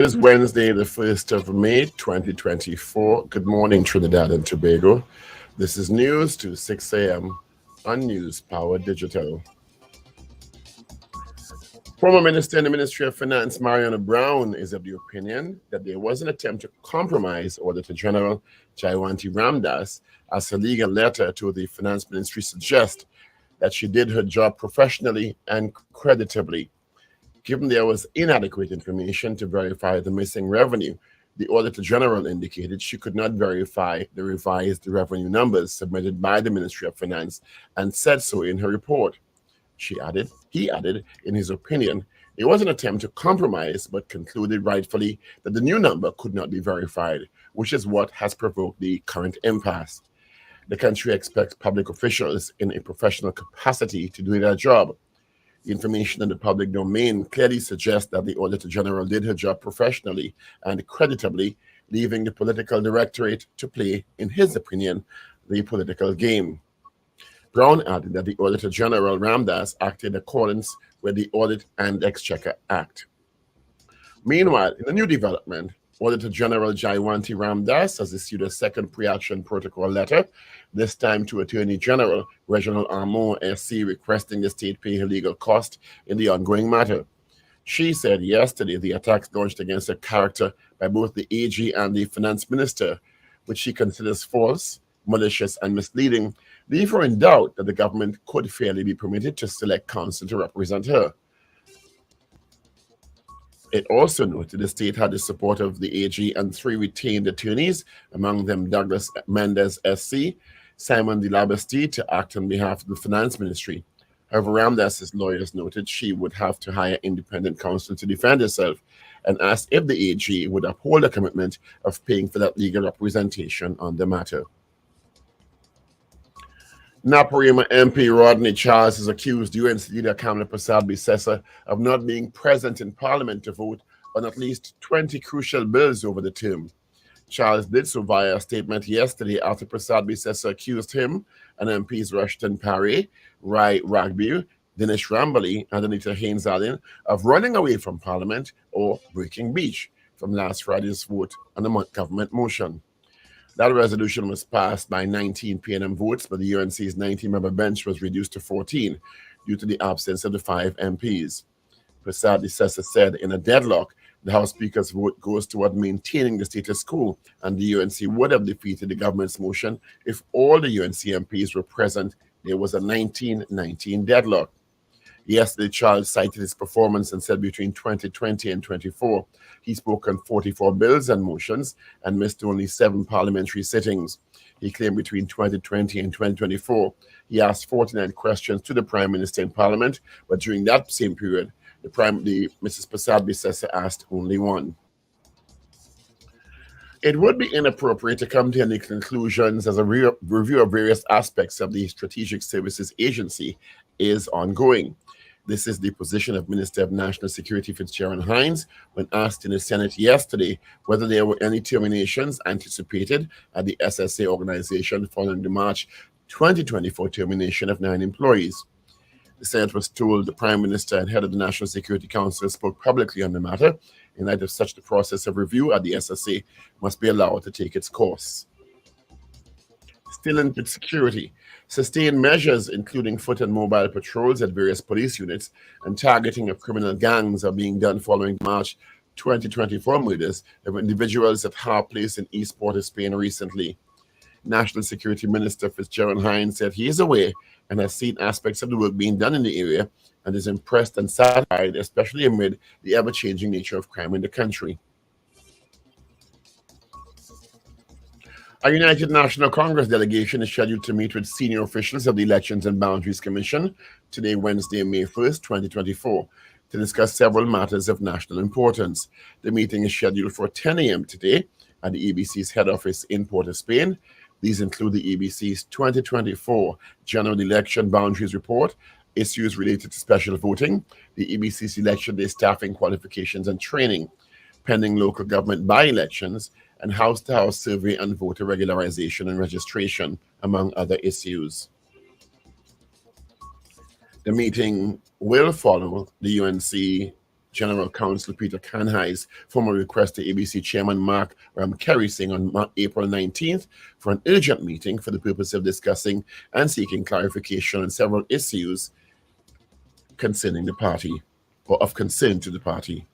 It is Wednesday, the 1st of May, 2024. Good morning, Trinidad and Tobago. This is news to 6 a.m. on News Power Digital. Former Minister in the Ministry of Finance, Mariana Brown, is of the opinion that there was an attempt to compromise Auditor General Jaiwanti Ramdas, as her legal letter to the Finance Ministry suggests that she did her job professionally and creditably. Given there was inadequate information to verify the missing revenue, the Auditor General indicated she could not verify the revised revenue numbers submitted by the Ministry of Finance and said so in her report. He added, in his opinion, it was an attempt to compromise, but concluded rightfully that the new number could not be verified, which is what has provoked the current impasse. The country expects public officials in a professional capacity to do their job. The information in the public domain clearly suggests that the Auditor General did her job professionally and creditably, leaving the political directorate to play, in his opinion, the political game. Brown added that the Auditor General Ramdas acted in accordance with the Audit and Exchequer Act. Meanwhile, in a new development, Auditor General Jaiwanti Ramdas has issued a second pre-action protocol letter, this time to Attorney General Reginald Armour SC, requesting the state pay her legal cost in the ongoing matter. She said yesterday the attacks launched against her character by both the AG and the Finance Minister, which she considers false, malicious, and misleading, leave her in doubt that the government could fairly be permitted to select counsel to represent her. It also noted the state had the support of the AG and 3 retained attorneys, among them Douglas Mendes SC, Simon de Labastide, to act on behalf of the Finance Ministry. However, Ramdas's lawyers noted she would have to hire independent counsel to defend herself and asked if the AG would uphold a commitment of paying for that legal representation on the matter. Naparima MP Rodney Charles has accused UNC leader Kamala Prasad-Bissessar of not being present in Parliament to vote on at least 20 crucial bills over the term. Charles did so via a statement yesterday after Prasad-Bissessar accused him and MPs Rushton Parry, Rai Ragbir, Dinesh Rambali, and Anita Haynes-Allen of running away from Parliament or breaking beach from last Friday's vote on the government motion. That resolution was passed by 19 PNM votes, but the UNC's 19-member bench was reduced to 14 due to the absence of the 5 MPs. Prasad-Bissessar said in a deadlock, the House Speaker's vote goes toward maintaining the status quo, and the UNC would have defeated the government's motion if all the UNC MPs were present. There was a 19-19 deadlock. Yesterday, Charles cited his performance and said between 2020 and 24, he spoke on 44 bills and motions and missed only 7 parliamentary sittings. He claimed between 2020 and 2024, he asked 49 questions to the Prime Minister in Parliament, but during that same period, Mrs. Prasad-Bissessar asked only 1. It would be inappropriate to come to any conclusions as a review of various aspects of the Strategic Services Agency is ongoing. This is the position of Minister of National Security Fitzgerald Hines when asked in the Senate yesterday whether there were any terminations anticipated at the SSA organization following the March 2024 termination of 9 employees. The Senate was told the Prime Minister and head of the National Security Council spoke publicly on the matter. In light of such, the process of review at the SSA must be allowed to take its course. Still in security, sustained measures, including foot and mobile patrols at various police units and targeting of criminal gangs, are being done following March 2024 murders of individuals at Har Place in East Port-of-Spain recently. National Security Minister Fitzgerald Hines said he is aware and has seen aspects of the work being done in the area and is impressed and satisfied, especially amid the ever-changing nature of crime in the country. A United National Congress delegation is scheduled to meet with senior officials of the Elections and Boundaries Commission today, Wednesday, May 1st, 2024, to discuss several matters of national importance. The meeting is scheduled for 10 a.m. today at the EBC's head office in Port-of-Spain. These include the EBC's 2024 General Election Boundaries Report, issues related to special voting, the EBC's Election Day staffing qualifications and training, pending local government by-elections, and house-to-house survey and voter regularization and registration, among other issues. The meeting will follow the UNC General Counsel Peter Canhai's formal request to ABC Chairman Mark Kerry-Singh on April 19th for an urgent meeting for the purpose of discussing and seeking clarification on several issues concerning the party, or of concern to the party.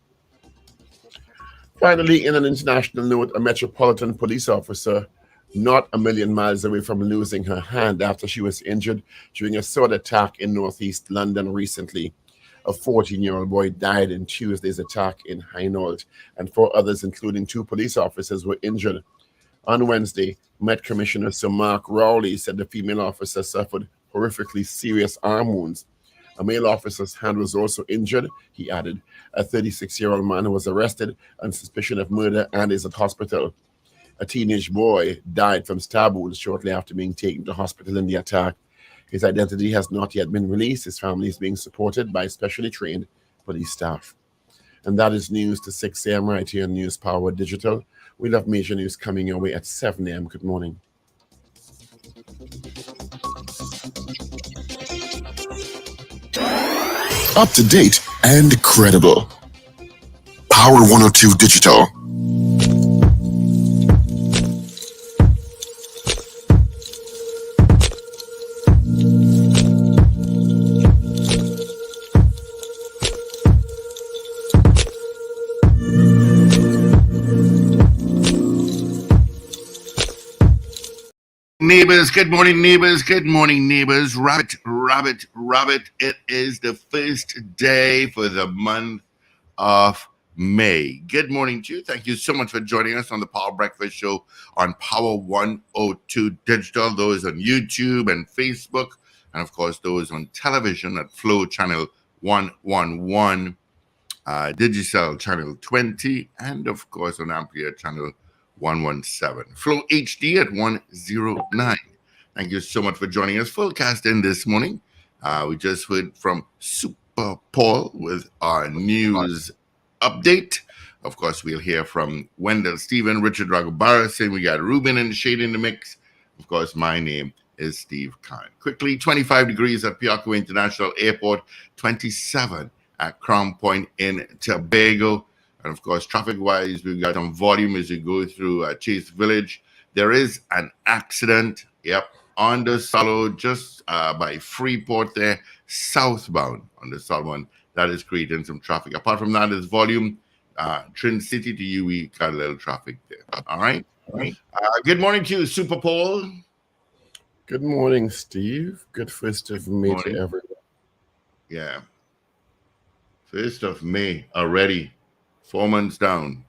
Finally, in an international note, a Metropolitan Police officer not a million miles away from losing her hand after she was injured during a sword attack in northeast London recently. A 14-year-old boy died in Tuesday's attack in Hainault, and 4 others, including 2 police officers, were injured. On Wednesday, Met Commissioner Sir Mark Rowley said the female officer suffered horrifically serious arm wounds. A male officer's hand was also injured, he added. A 36-year-old man who was arrested on suspicion of murder and is at hospital. A teenage boy died from stab wounds shortly after being taken to hospital in the attack. His identity has not yet been released. His family is being supported by specially trained police staff. And that is news to 6 a.m. right here on News Power Digital. We'll have major news coming your way at 7 a.m. Good morning. Up to date and credible. Power 102 Digital. Neighbors, good morning, neighbors. Good morning, neighbors. Rabbit. It is the first day for the month of May. Good morning to you. Thank you so much for joining us on the Power Breakfast Show on Power 102 Digital. Those on YouTube and Facebook, and of course, those on television at Flow Channel 111, Digicel Channel 20, and of course on Ampere Channel 117. Flow HD at 109. Thank you so much for joining us. Full cast in this morning. We just heard from Super Paul with our news update. Of course, we'll hear from Wendell, Stephen, Richard Ragoobarsingh. We got Ruben and Shade in the mix. Of course, my name is Steve Khan. Quickly, 25 degrees at Piarco International Airport, 27 at Crown Point in Tobago. And of course, traffic-wise, we've got some volume as you go through Chase Village. There is an accident, on the Salo, just by Freeport there, southbound on the Solomon. That is creating some traffic. Apart from that, there's volume. Trin City to UE, got a little traffic there. All right. Good morning to you, Super Paul. Good morning, Steve. Good 1st of May to everyone. Yeah. 1st of May already. 4 months down.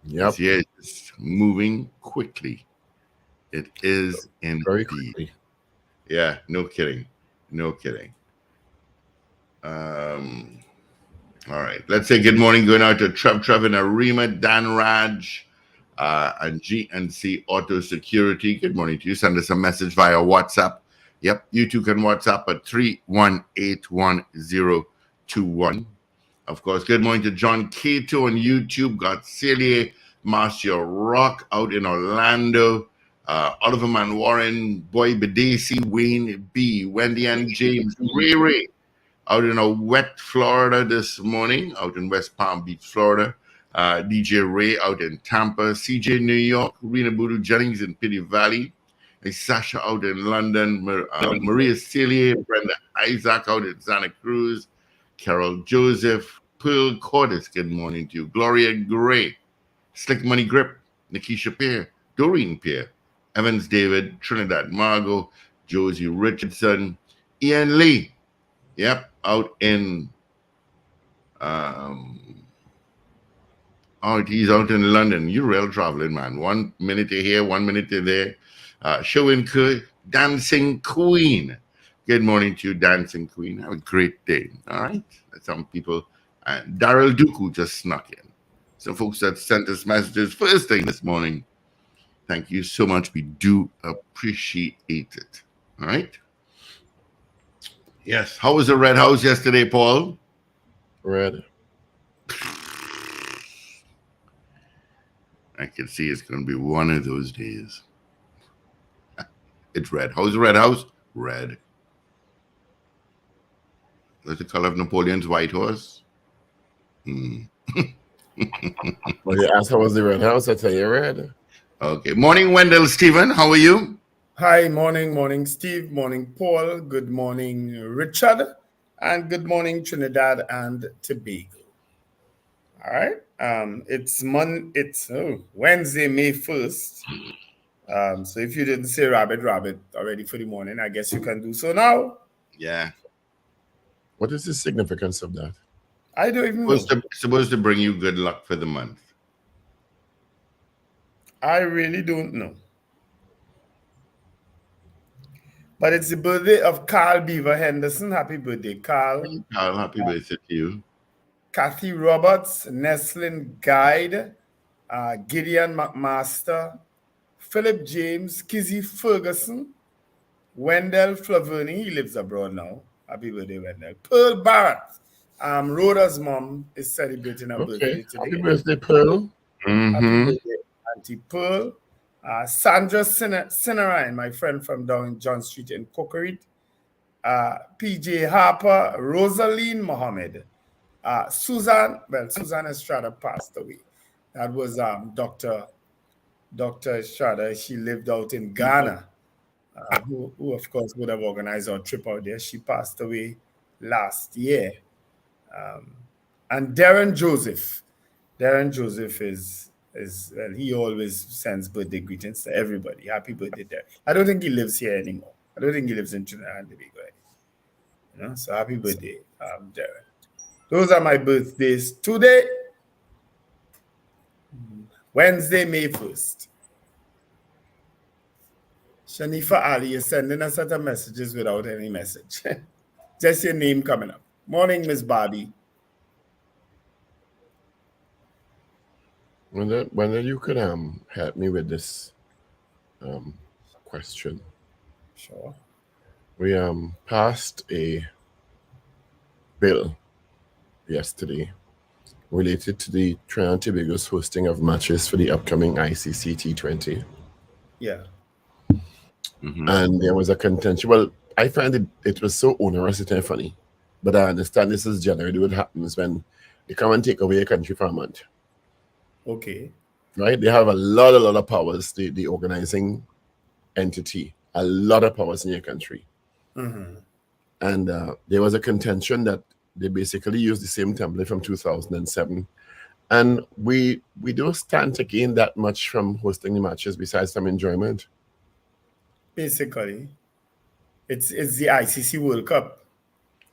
Yep. Yeah, it's moving quickly. It is indeed. Very quickly. Yeah, no kidding. All right. Let's say good morning going out to Trev and Arima, Dan Raj, and GNC Auto Security. Good morning to you. Send us a message via WhatsApp. Yep, you too can WhatsApp at 3181021. Of course, good morning to John Cato on YouTube. Got Celia Marcia Rock out in Orlando. Oliver Man Warren, Boy Bedesi, Wayne B, Wendy and James, Ray out in a wet Florida this morning, out in West Palm Beach, Florida. DJ Ray out in Tampa. CJ New York, Rena Boodoo Jennings in Pity Valley. Sasha out in London. Maria Celia, Brenda Isaac out in Santa Cruz. Carol Joseph, Pearl Cordis, good morning to you. Gloria Gray, Slick Money Grip, Nikisha Pierre, Doreen Pierre, Evans David, Trinidad Margot, Josie Richardson, Ian Lee, out in, he's out in London. You're real traveling, man. 1 minute to here, 1 minute to there. Show and Dancing Queen. Good morning to you, Dancing Queen. Have a great day. All right. Some people, Daryl Duku just snuck in. Some folks that sent us messages first thing this morning. Thank you so much. We do appreciate it. All right. Yes. How was the Red House yesterday, Paul? Red. I can see it's going to be one of those days. It's red. How's the Red House? Red. That's the color of Napoleon's white horse. Mm. Well, you asked how was the Red House? I tell you, Red. Okay. Morning, Wendell. Stephen, how are you? Hi, morning, Steve, morning, Paul, good morning, Richard, and good morning, Trinidad and Tobago. All right, it's Wednesday, May 1st. So if you didn't say rabbit already for the morning, I guess you can do so now. Yeah. What is the significance of that? I don't even know. Supposed to bring you good luck for the month. I really don't know. But it's the birthday of Carl Beaver Henderson. Happy birthday, Carl. Carl, happy birthday to you. Kathy Roberts, Neslin Guide, Gideon McMaster, Philip James, Kizzy Ferguson, Wendell Flaverny, he lives abroad now. Happy birthday, Wendell. Pearl Barrett, Rhoda's mom is celebrating her birthday today. Happy birthday, Pearl. Happy birthday, Auntie Pearl. Sandra Sinnerine, my friend from down John Street in Cocorit. PJ Harper, Rosaline Mohammed. Susan Estrada passed away. That was Dr. Estrada. She lived out in Ghana, who of course would have organized our trip out there. She passed away last year. And Darren Joseph is well, he always sends birthday greetings to everybody. Happy birthday, Darren. I don't think he lives here anymore. I don't think he lives in Trinidad and Tobago. So happy birthday, Darren. Those are my birthdays today, Wednesday, May 1st. Shanifa Ali is sending us set of messages without any message. Just your name coming up. Morning, Miss Bobby. Whether you could help me with this question. Sure. We passed a bill yesterday related to the Trinidad and Tobago's hosting of matches for the upcoming ICC T20. Yeah. And there was a contention. Well, I find it was so onerous, it's funny. But I understand this is generally what happens when they come and take away a country for a month. Okay. Right? They have a lot of powers, the organizing entity, a lot of powers in your country. And there was a contention that they basically used the same template from 2007. And we don't stand to gain that much from hosting the matches besides some enjoyment. Basically, it's the ICC World Cup.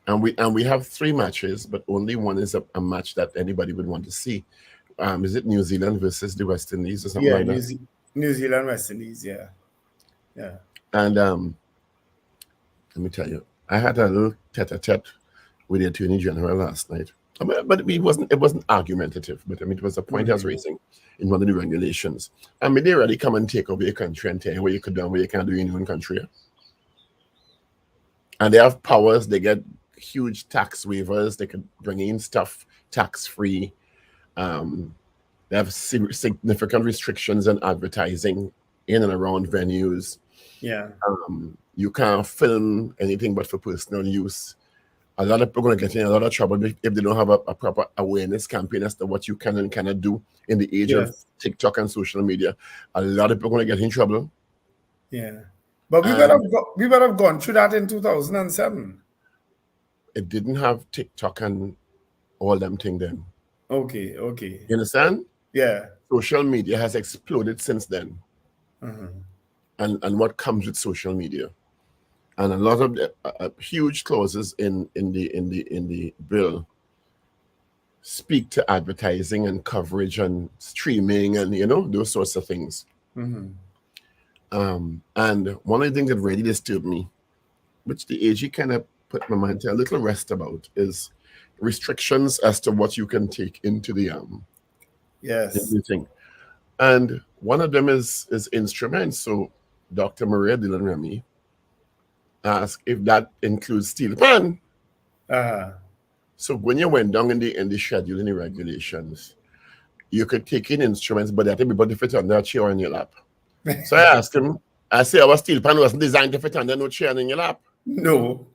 And we have 3 matches, but only one is a match that anybody would want to see. Is it New Zealand versus the West Indies or something like that? New Zealand, West Indies, yeah. Yeah. And let me tell you, I had a little tete-a-tete with the Attorney General last night. But it wasn't argumentative, but it was a point I was raising in one of the regulations. They really come and take over your country and tell you what you could do and what you can't do in your own country. And they have powers, they get huge tax waivers, they could bring in stuff tax-free. They have significant restrictions on advertising in and around venues. Yeah. You can't film anything but for personal use. A lot of people are going to get in a lot of trouble if they don't have a proper awareness campaign as to what you can and cannot do in the age of TikTok and social media. A lot of people are going to get in trouble. Yeah. But we would have gone through that in 2007. It didn't have TikTok and all them thing then. Okay. You understand? Yeah. Social media has exploded since then. And what comes with social media. And a lot of huge clauses in the bill speak to advertising and coverage and streaming and those sorts of things. And one of the things that really disturbed me, which the AG kind of put my mind to a little rest about, is restrictions as to what you can take into the thing. And one of them is instruments. So Dr. Maria Dillon Remy asked if that includes steel pan. So when you went down in the schedule, in the regulations, you could take in instruments, but they had to be able to fit under a chair or in your lap. So I asked him, I said, our steel pan wasn't designed to fit under no chair in your lap. No.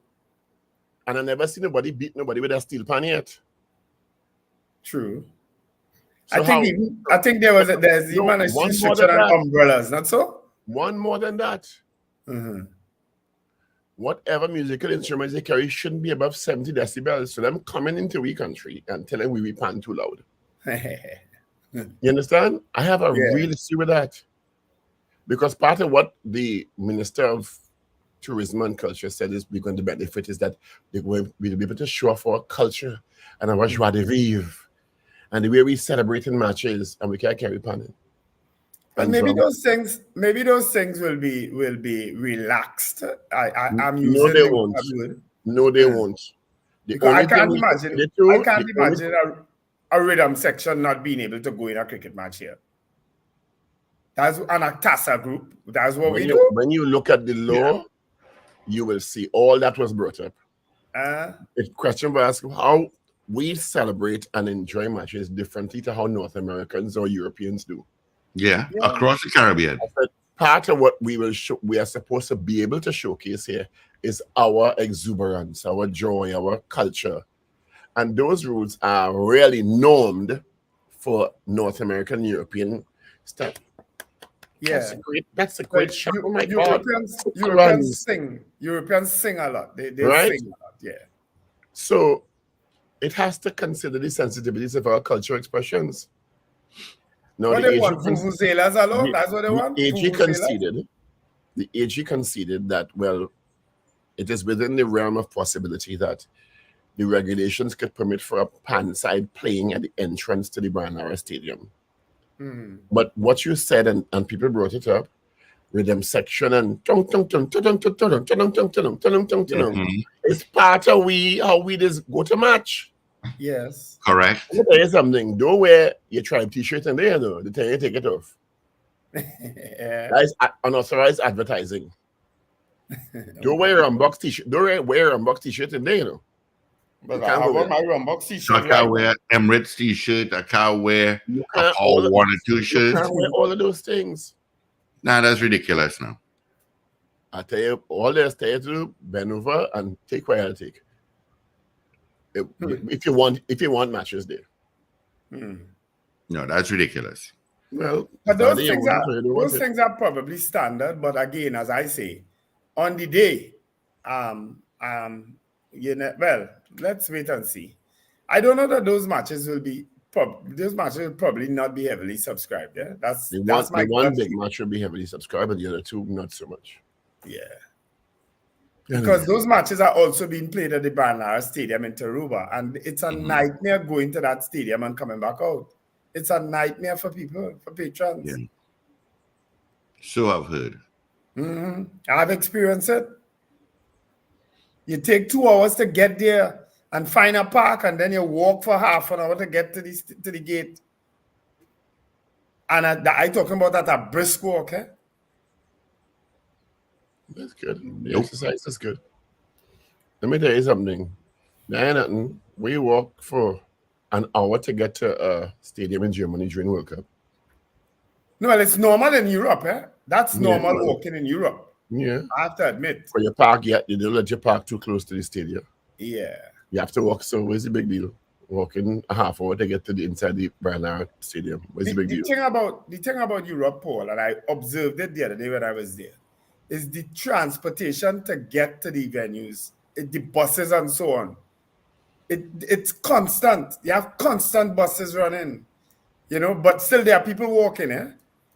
And I never seen nobody beat nobody with a steel pan yet. True. So I think there's even a restriction on umbrellas, not so? One more than that. Mm-hmm. Whatever musical instruments they carry shouldn't be above 70 decibels. So them coming into we country and telling we pan too loud. You understand? I have a real issue with that. Because part of what the Minister of Tourism and Culture said is we're going to benefit is that we'll be able to show off our culture and our joie de vivre and the way we celebrate in matches, and we can't carry pan. And maybe those things will be relaxed. I'm using no, they won't. word. No, they won't. I can't imagine a rhythm section not being able to go in a cricket match here. That's an Actasa group. That's what we do. When you look at the law, you will see all that was brought up. The question was how we celebrate and enjoy matches differently to how North Americans or Europeans do. Yeah, across the Caribbean. Part of what we are supposed to be able to showcase here is our exuberance, our joy, our culture. And those rules are really normed for North American, European stuff. Yeah, that's a great show. Oh my Europeans sing a lot. They right? sing a lot, yeah. So it has to consider the sensitivities of our cultural expressions. Now, what they want, vuvuzelas alone? That's what they want? The AG conceded that, well, it is within the realm of possibility that the regulations could permit for a pan side playing at the entrance to the Branara Stadium. But what you said, and people brought it up, rhythm section and it's part of how we just go to match. Yes. Correct. Let me tell you something. Don't wear your tribe t-shirt in there, though. The time you take it off. That is unauthorized advertising. Don't wear a Rumbox t-shirt. Don't wear a Rumbox t-shirt in there, you know. But I have my Rumbox t-shirt. I can't wear Emirates t-shirt. I can't wear a Paul Warner t-shirt. You can't wear all of those things. Nah, that's ridiculous now. I tell you, all there's to do, bend over and take what I'll take. If you want matches there. No, that's ridiculous. Well, but those things are probably standard. But again, as I say, on the day, let's wait and see. I don't know that those matches will probably not be heavily subscribed. Yeah, that's my one big match will be heavily subscribed, but the other two not so much. Yeah. Because those matches are also being played at the Branara Stadium in Tarouba, and it's a nightmare going to that stadium and coming back out. It's a nightmare for people, for patrons. Yeah. So I've heard. I've experienced it. You take 2 hours to get there and find a park, and then you walk for half an hour to get to the gate. And I talking about that a brisk walk, eh? That's good. The exercise is good. Let me tell you something. We walk for an hour to get to a stadium in Germany during World Cup. No, well, it's normal in Europe, eh? That's normal walking in Europe. Yeah. I have to admit. For your park, you don't let your park too close to the stadium. Yeah. You have to walk. So where's the big deal? Walking a half hour to get to the inside the Branara Stadium. Where's the big deal? The thing about Europe, Paul, and I observed it the other day when I was there, is the transportation to get to the venues, the buses and so on. It's constant. You have constant buses running, but still there are people walking, eh?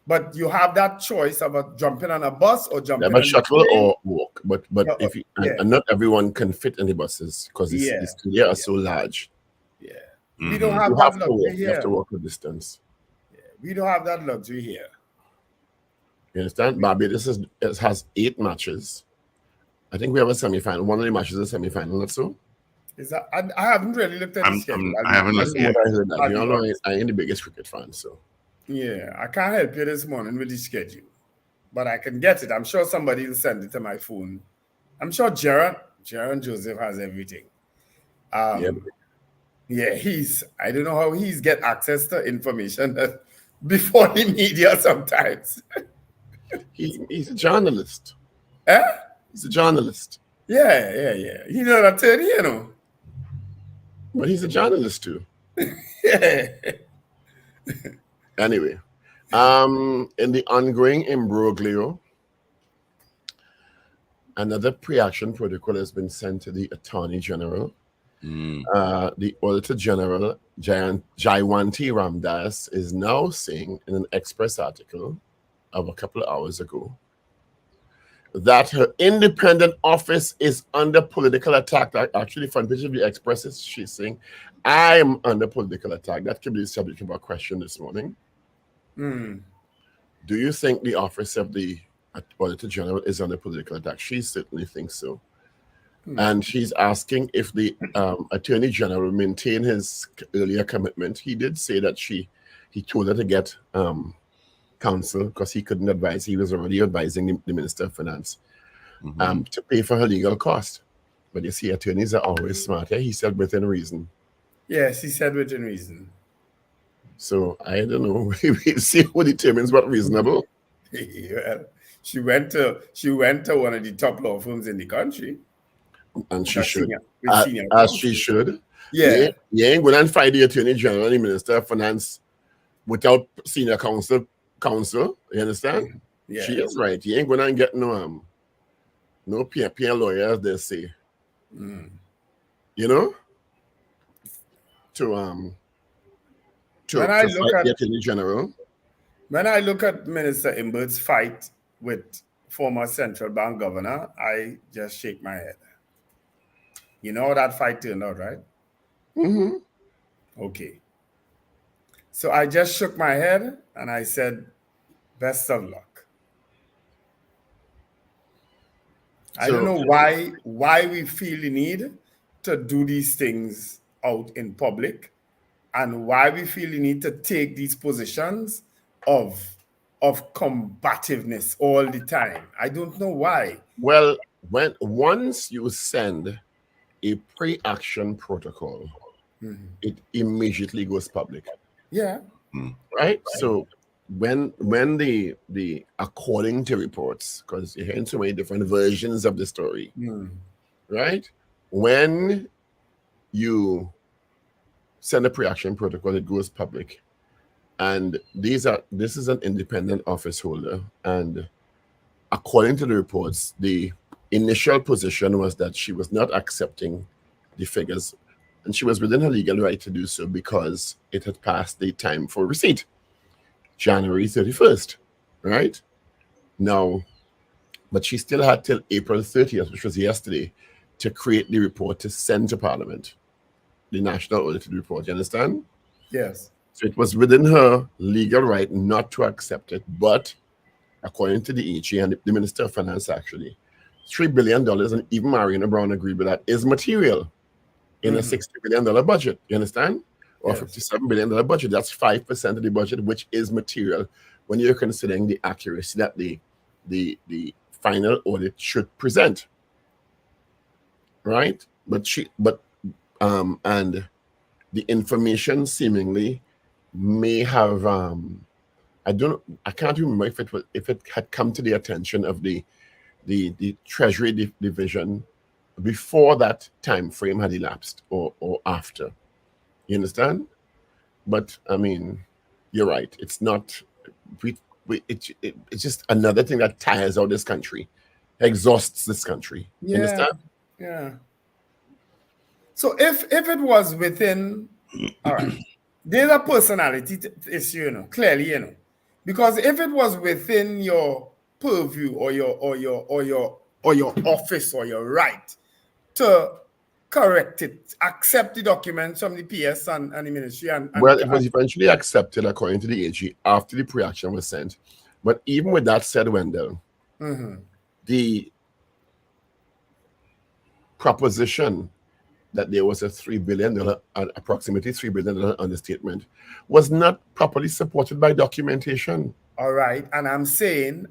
But you have that choice about jumping on a bus or jumping on a shuttle or walk. But if you, and not everyone can fit in the buses because the stadium are so large. Yeah. We don't have that luxury walk. here. You have to walk a distance. Yeah. We don't have that luxury here. You understand? Barbados has 8 matches. I think we have a semi-final. One of the matches is a semi-final, not so? Is that? I haven't really looked at the schedule. I haven't looked yet. I ain't the biggest cricket fan, so. Yeah, I can't help you this morning with the schedule. But I can get it. I'm sure somebody will send it to my phone. I'm sure Jaron Joseph has everything. I don't know how he's get access to information before the media sometimes. He's a journalist. Eh? He's a journalist. Yeah. You know that thing, But he's a journalist too. Yeah. Anyway, in the ongoing imbroglio, another pre-action protocol has been sent to the Attorney General. The Auditor General, Jaiwanti Ramdas, is now saying in an Express article of a couple of hours ago that her independent office is under political attack. Actually, front page of the Express is she's saying, I am under political attack. That could be the subject of our question this morning. Do you think the office of the Auditor General is under political attack? She certainly thinks so. And she's asking if the Attorney General maintain his earlier commitment. He did say that he told her to get counsel because he couldn't advise. He was already advising the Minister of Finance to pay for her legal cost. But you see, attorneys are always smart. He said within reason. Yes, he said within reason. So I don't know. We'll see who determines what reasonable. Well, she went to one of the top law firms in the country. And she should. Senior As she should. Yeah. You ain't going to find the Attorney General and the Minister of Finance without senior counsel. You understand? Yeah. She is right. You ain't going to get no peer lawyers, they say. You know? To fight the Attorney General. When I look at Minister Imbert's fight with former central bank governor, I just shake my head. You know how that fight turned out, right? Okay. So I just shook my head and I said, best of luck. I don't know why we feel the need to do these things out in public and why we feel the need to take these positions of combativeness all the time. I don't know why. Well, once you send a pre-action protocol, it immediately goes public. Yeah. Right? So when the according to reports, because you're hearing so many different versions of the story, right? When you send a pre-action protocol, it goes public. And this is an independent office holder. And according to the reports, the initial position was that she was not accepting the figures, and she was within her legal right to do so because it had passed the time for receipt, January 31st, right? Now, but she still had till April 30th, which was yesterday, to create the report to send to Parliament, the National Audited Report. You understand? Yes. So it was within her legal right not to accept it, but according to the AG and the Minister of Finance, actually, $3 billion, and even Mariana Brown agreed with that, is material in a $60 billion budget. You understand? Or $57 billion budget. That's 5% of the budget, which is material when you're considering the accuracy that the final audit should present. Right? And the information seemingly may have I can't remember if it had come to the attention of the Treasury Division before that time frame had elapsed or after. You understand? But I mean, you're right. It's not. It's just another thing that tires out this country, exhausts this country. You understand? Yeah. So if it was within, all right, there's a personality issue, clearly, because if it was within your purview or your office or your right to correct it, accept the documents from the PS and the ministry. It was eventually accepted according to the AG after the pre-action was sent. But even with that said, Wendell, the proposition that there was a $3 billion, approximately $3 billion understatement, was not properly supported by documentation. All right, and I'm saying,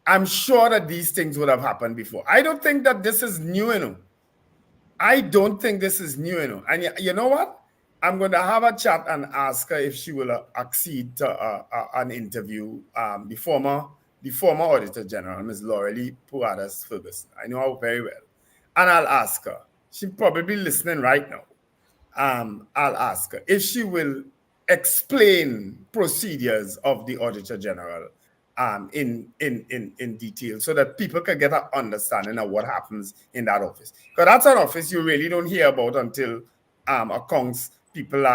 I'm sure that these things would have happened before. I don't think that this is new, I don't think this is new, And you know what? I'm going to have a chat and ask her if she will accede to an interview. The former Auditor General, Ms. Laurelie Puadas Ferguson. I know her very well. And I'll ask her. She's probably listening right now. I'll ask her if she will explain procedures of the Auditor General in detail so that people can get an understanding of what happens in that office. Because that's an office you really don't hear about until accounts people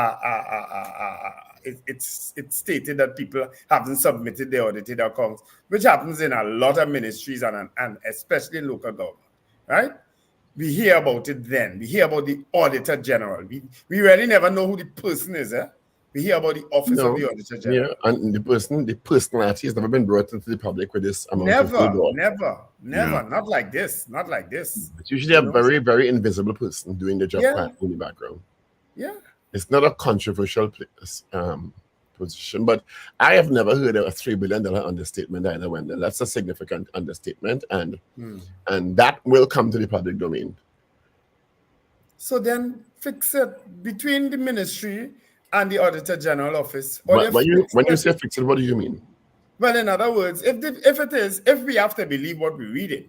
it's stated that people haven't submitted their audited accounts, which happens in a lot of ministries and especially in local government, right? We hear about it then. We hear about the Auditor General. We really never know who the person is. We hear about the office of the Auditor General. Yeah, and the personality has never been brought into the public with this amount of Never. Not like this. Not like this. It's usually a very, very invisible person doing the job in the background. Yeah. It's not a controversial position, but I have never heard of a $3 billion understatement either, Wendell. That's a significant understatement, and that will come to the public domain. So then fix it between the ministry and the Auditor General office. But when you say fix it, what do you mean? Well, in other words, if we have to believe what we're reading,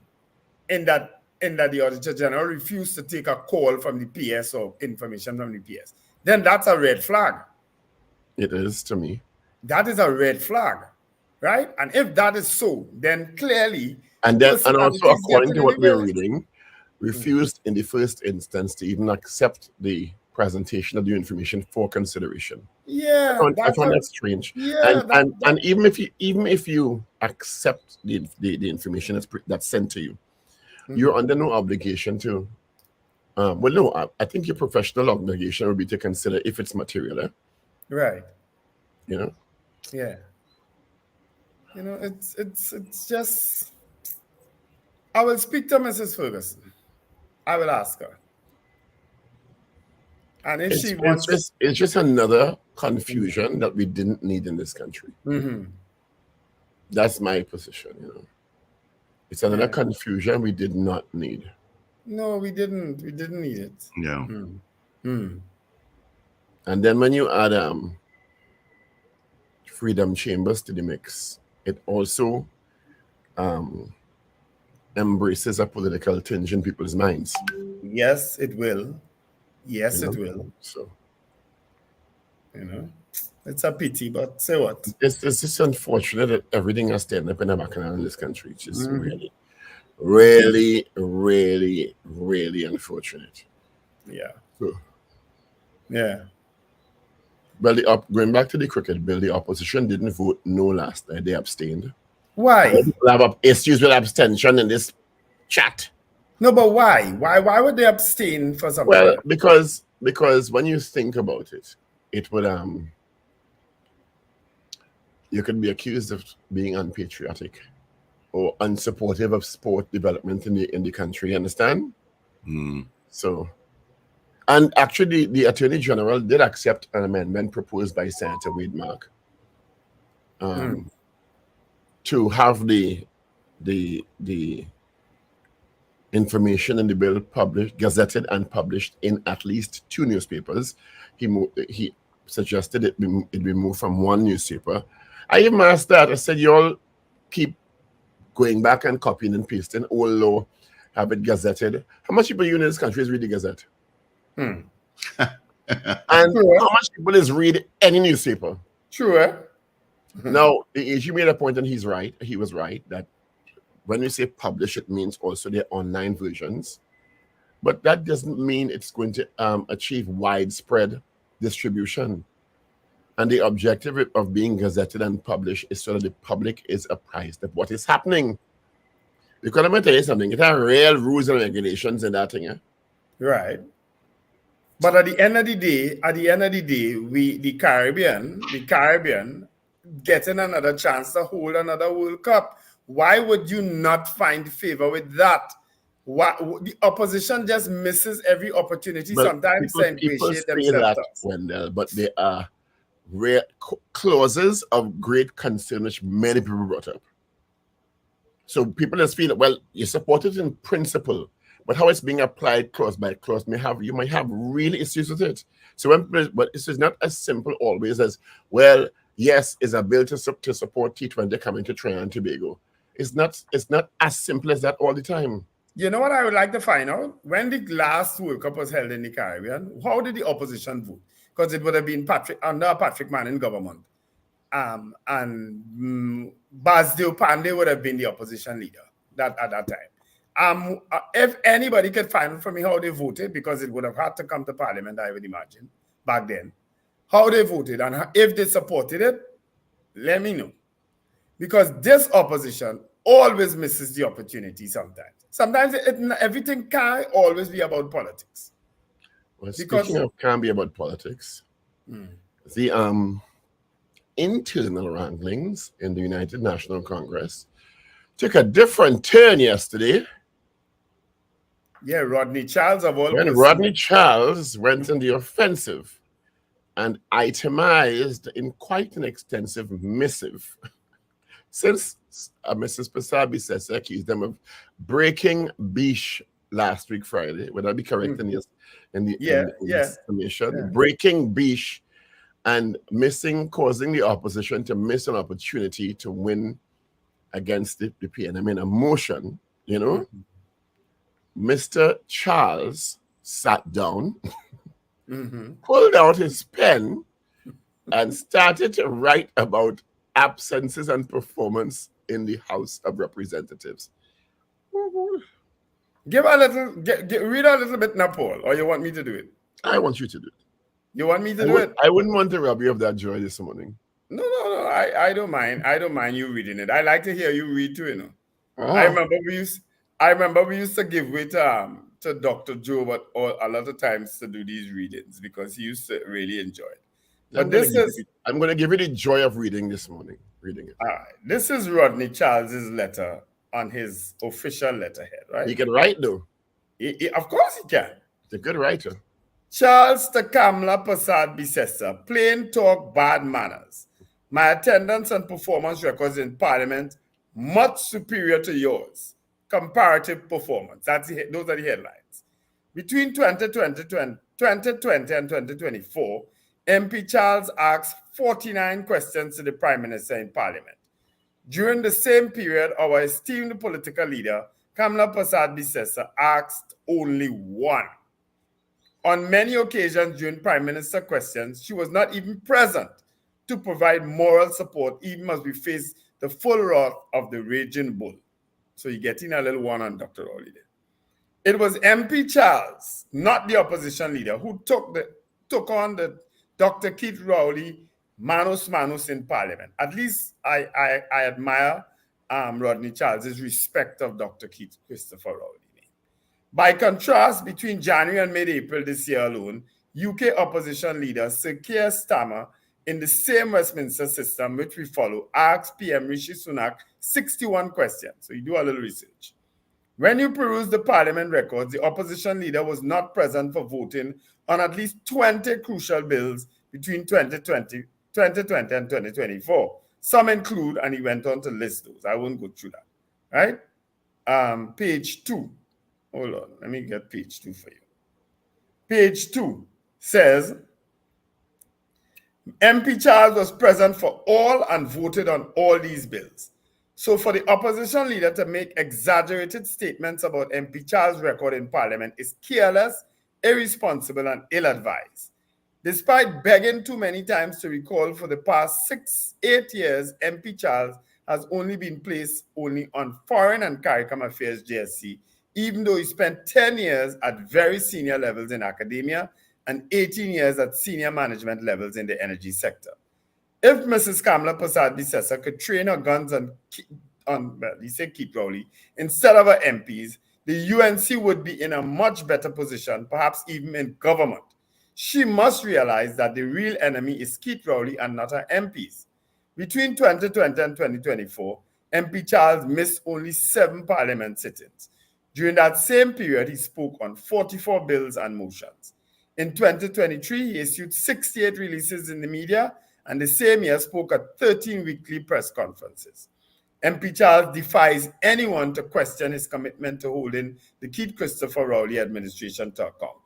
in that the Auditor General refused to take a call from the PS or information from the PS, then that's a red flag. It is to me. That is a red flag, right? And if that is so, then clearly, and also according to what we're reading, refused in the first instance to even accept the presentation of the information for consideration. Yeah, I find that strange. Yeah, and even if you accept the information that's sent to you, you're under no obligation to. I think your professional obligation would be to consider if it's material. Right. You know. Yeah. You know, it's just. I will speak to Mrs. Ferguson. I will ask her. And if she wants, it's just another confusion that we didn't need in this country. That's my position. You know, it's another confusion we did not need. No, we didn't. We didn't need it. No. And then when you add freedom chambers to the mix, it also embraces a political tinge in people's minds. Yes, it will. Yes, it will. So, you know, it's a pity, but say what? It's just unfortunate that everything has turned up in the background in this country. It's just really unfortunate. Yeah. So, yeah. Well, going back to the cricket bill, the opposition didn't vote no last night. They abstained. Why? People have issues with abstention in this chat. No, but why? Why would they abstain for something? Well, because when you think about it, it would you could be accused of being unpatriotic or unsupportive of sport development in the country. Understand? So, and actually, the Attorney General did accept an amendment proposed by Senator Wade Mark to have the information in the bill gazetted and published in at least 2 newspapers. He suggested it be moved from 1 newspaper. I even asked that. I said, you all keep going back and copying and pasting, although have it gazetted. How much people in this country is reading Gazette? And how much people is read any newspaper? Sure. Now, the AG made a point, and he's right. He was right that when we say publish, it means also their online versions. But that doesn't mean it's going to achieve widespread distribution. And the objective of being gazetted and published is so that the public is apprised of what is happening. Because I'm going to tell you something, it has real rules and regulations in that thing. Right. But at the end of the day, the Caribbean getting another chance to hold another World Cup. Why would you not find favor with that? The opposition just misses every opportunity sometimes to ingratiate themselves. Wendell, but there are rare clauses of great concern which many people brought up. So people just feel, well, you support it in principle, but how it's being applied clause by clause you might have really issues with it. So but it's not as simple always as, well, yes, it's a bill to support T20 coming to Trinidad and Tobago. It's not as simple as that all the time. You know what I would like to find out? When the last World Cup was held in the Caribbean, how did the opposition vote? Because it would have been under Patrick Manning government. Basdeo Pandey would have been the opposition leader at that time. If anybody could find out for me how they voted, because it would have had to come to Parliament, I would imagine, back then, how they voted and if they supported it, let me know. Because this opposition always misses the opportunity sometimes. Sometimes everything can't always be about politics. Well, speaking of can't be about politics, the internal wranglings in the United National Congress took a different turn yesterday. Yeah, Rodney Charles of all when Rodney Charles went on the offensive and itemized in quite an extensive missive. Since Mrs. Prasad-Bissessar accused them of breaking Bish last week Friday, would I be correct in this summation? Breaking Bish and causing the opposition to miss an opportunity to win against the PNM in a motion, you know. Mr. Charles sat down, pulled out his pen, and started to write about absences and performance in the House of Representatives. Read a little bit now, Paul, or you want me to do it? I want you to do it. You want me to do it? I wouldn't want to rob you of that joy this morning. No. I don't mind. I don't mind you reading it. I like to hear you read too, you know. I remember we used to give way to Dr. Joe, but a lot of times to do these readings because he used to really enjoy it. But I'm going to give you the joy of reading this morning. Reading it. All right. This is Rodney Charles's letter on his official letterhead, right? He can write, though. Of course he can. He's a good writer. Charles to Kamla Prasad-Bissessar, plain talk, bad manners. My attendance and performance records in Parliament much superior to yours. Comparative performance. Those are the headlines. Between 2020 and 2024, MP Charles asked 49 questions to the Prime Minister in Parliament. During the same period, our esteemed political leader, Kamla Prasad-Bissessar, asked only one. On many occasions during Prime Minister questions, she was not even present to provide moral support, even as we face the full wrath of the raging bull. So you're getting a little one on Dr. Rowley there. It was MP Charles, not the opposition leader, who took on the Dr. Keith Rowley manus in Parliament. At least I admire Rodney Charles's respect of Dr. Keith Christopher Rowley. By contrast, between January and mid-April this year alone, UK opposition leader Sir Keir Starmer, in the same Westminster system which we follow, asked PM Rishi Sunak 61 questions. So you do a little research. When you peruse the Parliament records, the opposition leader was not present for voting on at least 20 crucial bills between 2020 and 2024. Some include, and he went on to list those. I won't go through that. Right? Page 2. Hold on. Let me get page 2 for you. Page 2 says, MP Charles was present for all and voted on all these bills. So for the opposition leader to make exaggerated statements about MP Charles' record in Parliament is careless, irresponsible, and ill-advised. Despite begging too many times to recall, for the past 8 years, MP Charles has only been placed only on Foreign and CARICOM Affairs JSC, even though he spent 10 years at very senior levels in academia and 18 years at senior management levels in the energy sector. If Mrs. Kamla Prasad-Bissessar could train her guns on Keith Rowley instead of her MPs, the UNC would be in a much better position, perhaps even in government. She must realize that the real enemy is Keith Rowley and not her MPs. Between 2020 and 2024, MP Charles missed only 7 Parliament sittings. During that same period, he spoke on 44 bills and motions. In 2023, he issued 68 releases in the media, and the same year spoke at 13 weekly press conferences. MP Charles defies anyone to question his commitment to holding the Keith Christopher Rowley administration to account.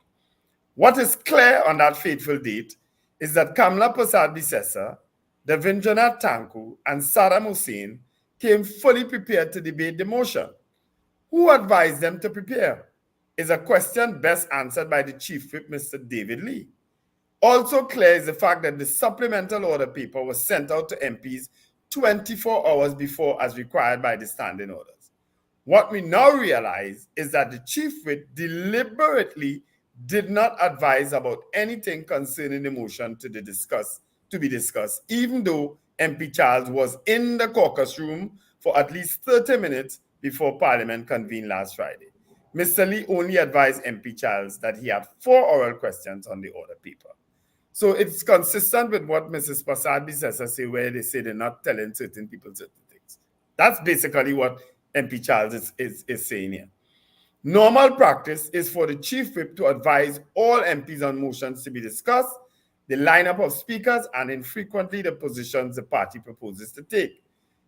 What is clear on that fateful date is that Kamla Prasad-Bissessar, Devindranath Thakur, and Saddam Hussein came fully prepared to debate the motion. Who advised them to prepare? Is a question best answered by the Chief Whip, Mr. David Lee. Also clear is the fact that the supplemental order paper was sent out to MPs 24 hours before as required by the standing orders. What we now realize is that the Chief Whip deliberately did not advise about anything concerning the motion to be discussed, even though MP Charles was in the caucus room for at least 30 minutes before Parliament convened last Friday. Mr. Lee only advised MP Charles that he had 4 oral questions on the order paper. So it's consistent with what Mrs. Prasad-Bissessar say, where they say they're not telling certain people certain things. That's basically what MP Charles is saying here. Normal practice is for the Chief Whip to advise all MPs on motions to be discussed, the lineup of speakers, and infrequently the positions the party proposes to take.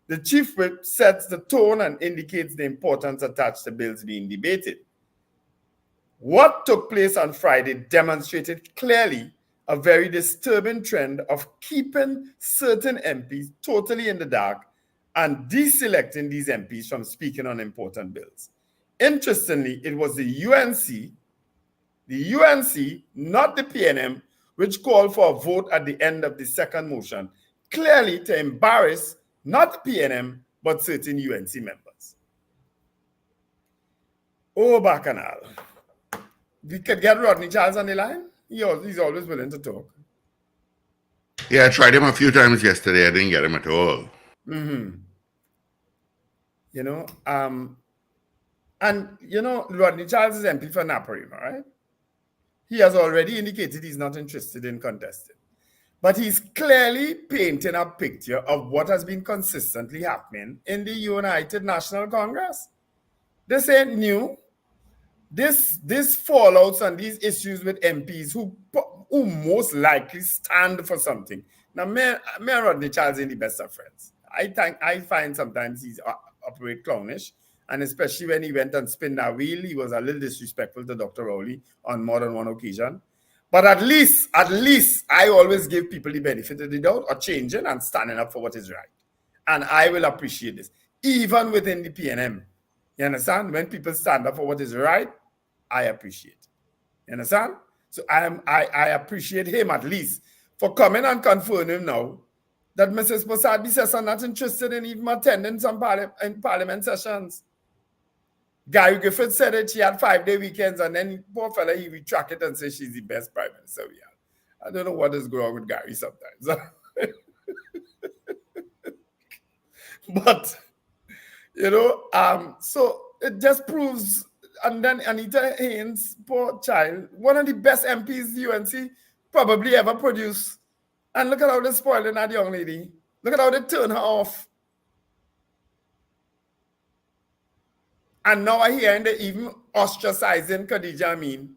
The Chief Whip sets the tone and indicates the importance attached to bills being debated. What took place on Friday demonstrated clearly a very disturbing trend of keeping certain MPs totally in the dark and deselecting these MPs from speaking on important bills. Interestingly, it was the UNC, not the PNM, which called for a vote at the end of the second motion, clearly to embarrass not PNM, but certain UNC members. Oh, Bacchanal. We could get Rodney Charles on the line. He's always willing to talk. Yeah, I tried him a few times yesterday. I didn't get him at all. Rodney Charles is MP for Naparima, right? He has already indicated he's not interested in contesting. But he's clearly painting a picture of what has been consistently happening in the United National Congress. This ain't new. This fallouts and these issues with MPs who most likely stand for something. Now, me and Rodney Charles ain't the best of friends. I find sometimes he's operate clownish, and especially when he went and spin that wheel, he was a little disrespectful to Dr. Rowley on more than one occasion. But at least I always give people the benefit of the doubt or changing and standing up for what is right. And I will appreciate this, even within the PNM. You understand? When people stand up for what is right, I appreciate. You understand? So I appreciate him at least for coming and confirming now that Mrs. Prasad-Bissessar are not interested in even attending some parliament sessions. Gary Griffith said that she had 5-day weekends, and then poor fella, he retract it and say she's the best prime minister we have. I don't know what is going on with Gary sometimes. But, so it just proves, and then Anita Haynes, poor child, one of the best MPs the UNC probably ever produced. And look at how they're spoiling that young lady. Look at how they turn her off. And now I hear they even ostracizing Khadija Amin.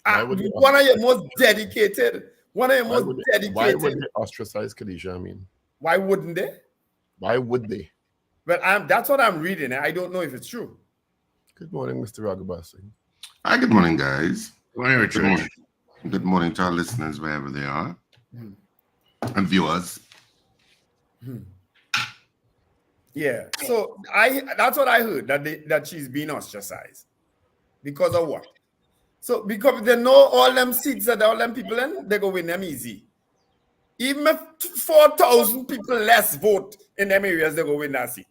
One of your most dedicated. Why would they ostracize Khadija Amin? Why wouldn't they? Why would they? Well, that's what I'm reading. I don't know if it's true. Good morning, Mr. Ragoobarsingh. Hi, good morning, guys. Good morning, Richard. Good morning. Good morning to our listeners, wherever they are, and viewers. Yeah, so that's what I heard, that she's being ostracized. Because of what? So because they know all them seats that all them people in, they go win them easy. Even if 4,000 people less vote in them areas, they go win that seat.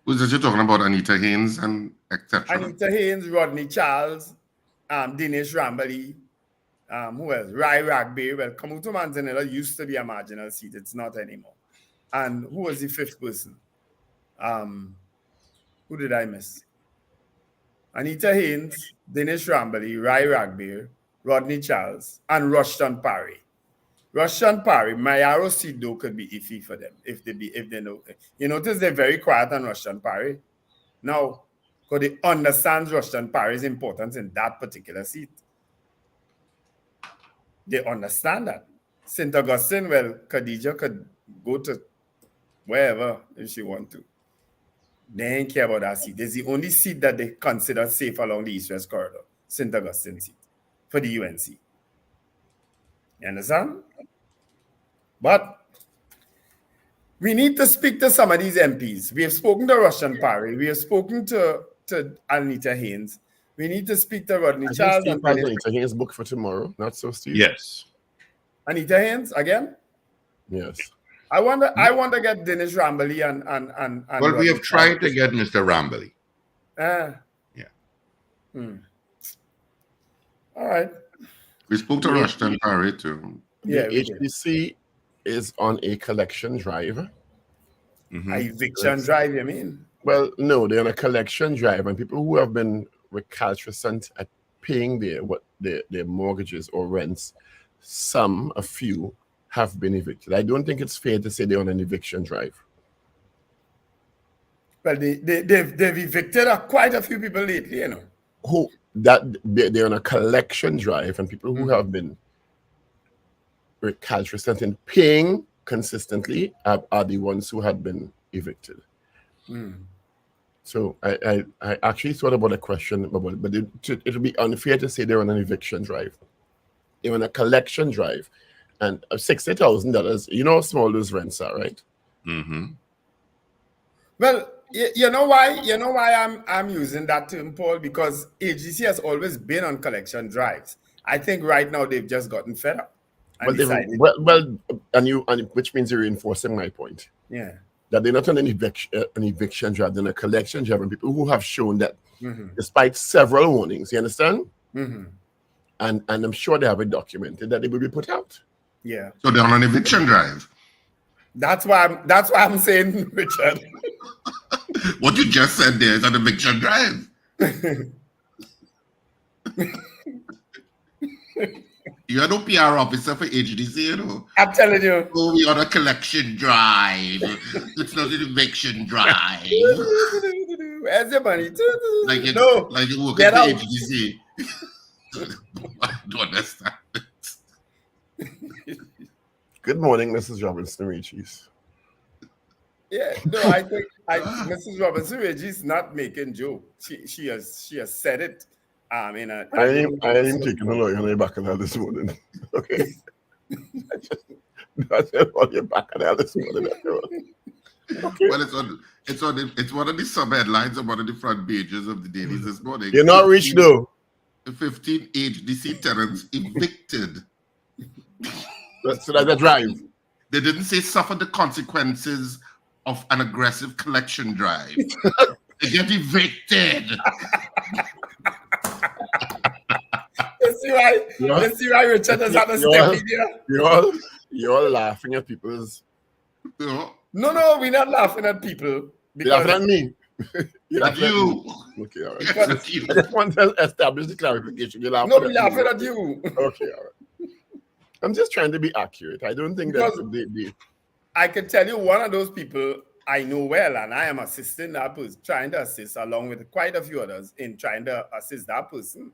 Who's that you're talking about? Anita Haynes and etc. Anita Haynes, Rodney Charles, Dinesh Rambali, who else? Rai Ragbe. Well, Kamutu Manzanella used to be a marginal seat. It's not anymore. And who was the fifth person? Who did I miss? Anita Haynes, Dinesh Rambali, Rai Ragbe, Rodney Charles, and Rushton Parry. Rushton Parry, Mayaro seat though could be iffy for them if they know. You notice they're very quiet on Rushton Parry. Now, because they understand Rushton Parry's importance in that particular seat. They understand that. St. Augustine, well, Khadija could go to wherever if she want to. They ain't care about that seat. It's the only seat that they consider safe along the East-West corridor, St. Augustine seat, for the UNC. You understand? But We need to speak to some of these MPs. We have spoken to Russian Parry. We have spoken to Anita Haynes. We need to speak to Rodney Charles. And Anita Haynes booked for tomorrow. Not so, Steve? Yes. Anita Haynes again? Yes. I want to get Dinesh Rambali and Well, we Rodney have tried Charles. to get Mr. Rambali. Yeah. All right. We spoke to Rushton Parry too. Yeah. The HDC is on a collection drive. Mm-hmm. A eviction drive, you mean? Well, no, they're on a collection drive, and people who have been recalcitrant at paying their mortgages or rents, a few, have been evicted. I don't think it's fair to say they're on an eviction drive. Well, they've evicted quite a few people lately, you know. They're on a collection drive, and people who have been recalcitrant in paying consistently are the ones who had been evicted. So I actually thought about a question, but it would be unfair to say they're on an eviction drive. They're on a collection drive, and $60,000. You know how small those rents are, right? Mm-hmm. Well, you know why I'm using that term, Paul, because AGC has always been on collection drives. I think right now they've just gotten fed up. Which means you're reinforcing my point. Yeah. That they're not on an eviction drive, they're on a collection drive, and people who have shown that despite several warnings, you understand? And I'm sure they have it documented that they will be put out. Yeah. So they're on an eviction drive. That's why I'm saying, Richard. What you just said there is an eviction drive. You are no PR officer for HDC, you know. I'm telling you. Oh, we're on a collection drive. It's not an eviction drive. Where's your money? Like you work Get at out. HDC. I don't understand. Good morning, Mrs. Robinson Regis. Yeah, no, I think Mrs. Robinson Regis not making joke. She has said it. I am taking a look on your back of that this morning. Okay. I said on your back of that this morning. Okay. Well, it's one of the sub headlines of one of the front pages of the dailies this morning. You're not rich though. 15 HDC tenants evicted. So that's a drive. They didn't say suffer the consequences of an aggressive collection drive. They get evicted. You see why Richard is at a step in here? You're laughing at people's. No, we're not laughing at people. You're laughing at me. At you. Okay, all right. Yes, at you. I just want to establish the clarification. You're laughing we're laughing at you. Okay, all right. I'm just trying to be accurate. I don't think that I can tell you one of those people I know well, and I am assisting that person, trying to assist along with quite a few others in trying to assist that person.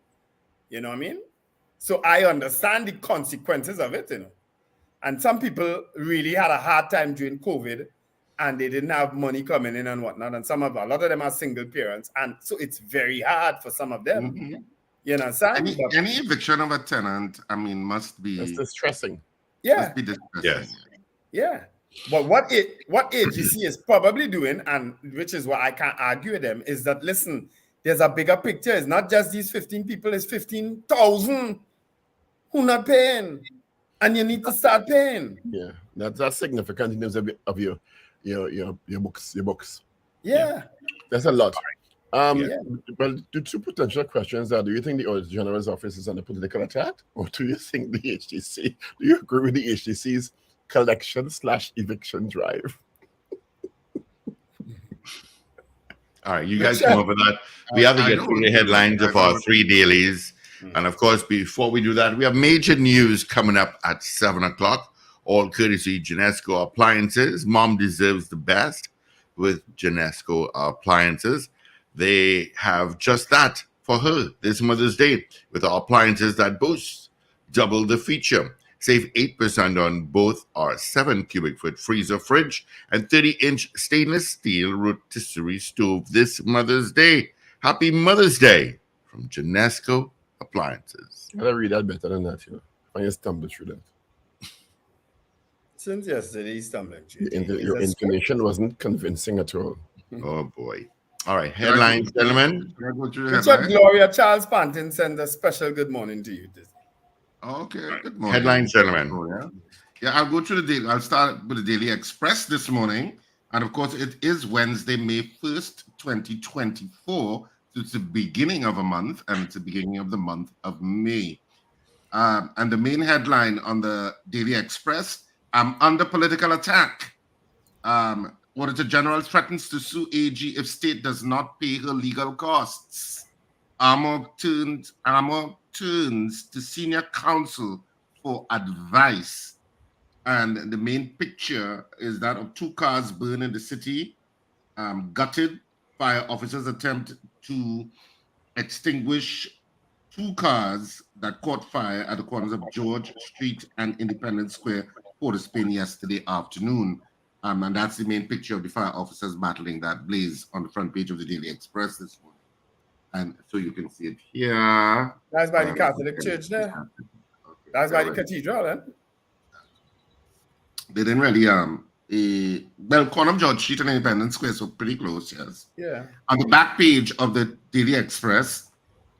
You know what I mean? So I understand the consequences of it, you know. And some people really had a hard time during COVID, and they didn't have money coming in and whatnot. And a lot of them are single parents, and so it's very hard for some of them. Mm-hmm. You know what I'm saying? Any eviction of a tenant, must be. That's distressing. Yeah. Must be distressing. Yes. Yeah. But what AGC is probably doing, and which is what I can't argue with them, is that, listen, there's a bigger picture. It's not just these 15 people, it's 15,000 who not paying. And you need to start paying. Yeah. That's significant in terms of your books. Yeah. That's a lot. Yeah. Well, the two potential questions are: do you think the Auditor General's office is under political attack, or do you think the HDC? Do you agree with the HDC's collection/eviction drive? All right, you guys come up with that. We have to get through the headlines of our 3 dailies. And of course, before we do that, we have major news coming up at 7 o'clock, all courtesy Genesco Appliances. Mom deserves the best with Genesco Appliances. They have just that for her this Mother's Day with our appliances that boost double the feature. Save 8% on both our 7 cubic foot freezer fridge and 30-inch stainless steel rotisserie stove this Mother's Day. Happy Mother's Day from Genesco Appliances. I gotta read that better than that, you know. I just stumble through that. Since yesterday, stumbling. Your intonation wasn't convincing at all. Oh boy. All right. Headlines, gentlemen. Can I go through the Richard headlines? Gloria Charles Panton send a special good morning to you. Okay. Good morning. Headlines, gentlemen. Yeah, I'll go through the daily. I'll start with the Daily Express this morning. And of course, it is Wednesday, May 1st, 2024. So it's the beginning of a month, and it's the beginning of the month of May. And the main headline on the Daily Express, under political attack. Auditor General threatens to sue AG if state does not pay her legal costs. Armor turns to senior counsel for advice. And the main picture is that of 2 cars burned in the city, gutted. Fire officers attempt to extinguish 2 cars that caught fire at the corners of George Street and Independence Square, Port of Spain, yesterday afternoon. And that's the main picture of the fire officers battling that blaze on the front page of the Daily Express this morning. And so you can see it here. That's by the Catholic Church there. Okay, That's by the cathedral, eh? They didn't really corner of George Street and Independence Square, so pretty close, yes. Yeah. On the back page of the Daily Express,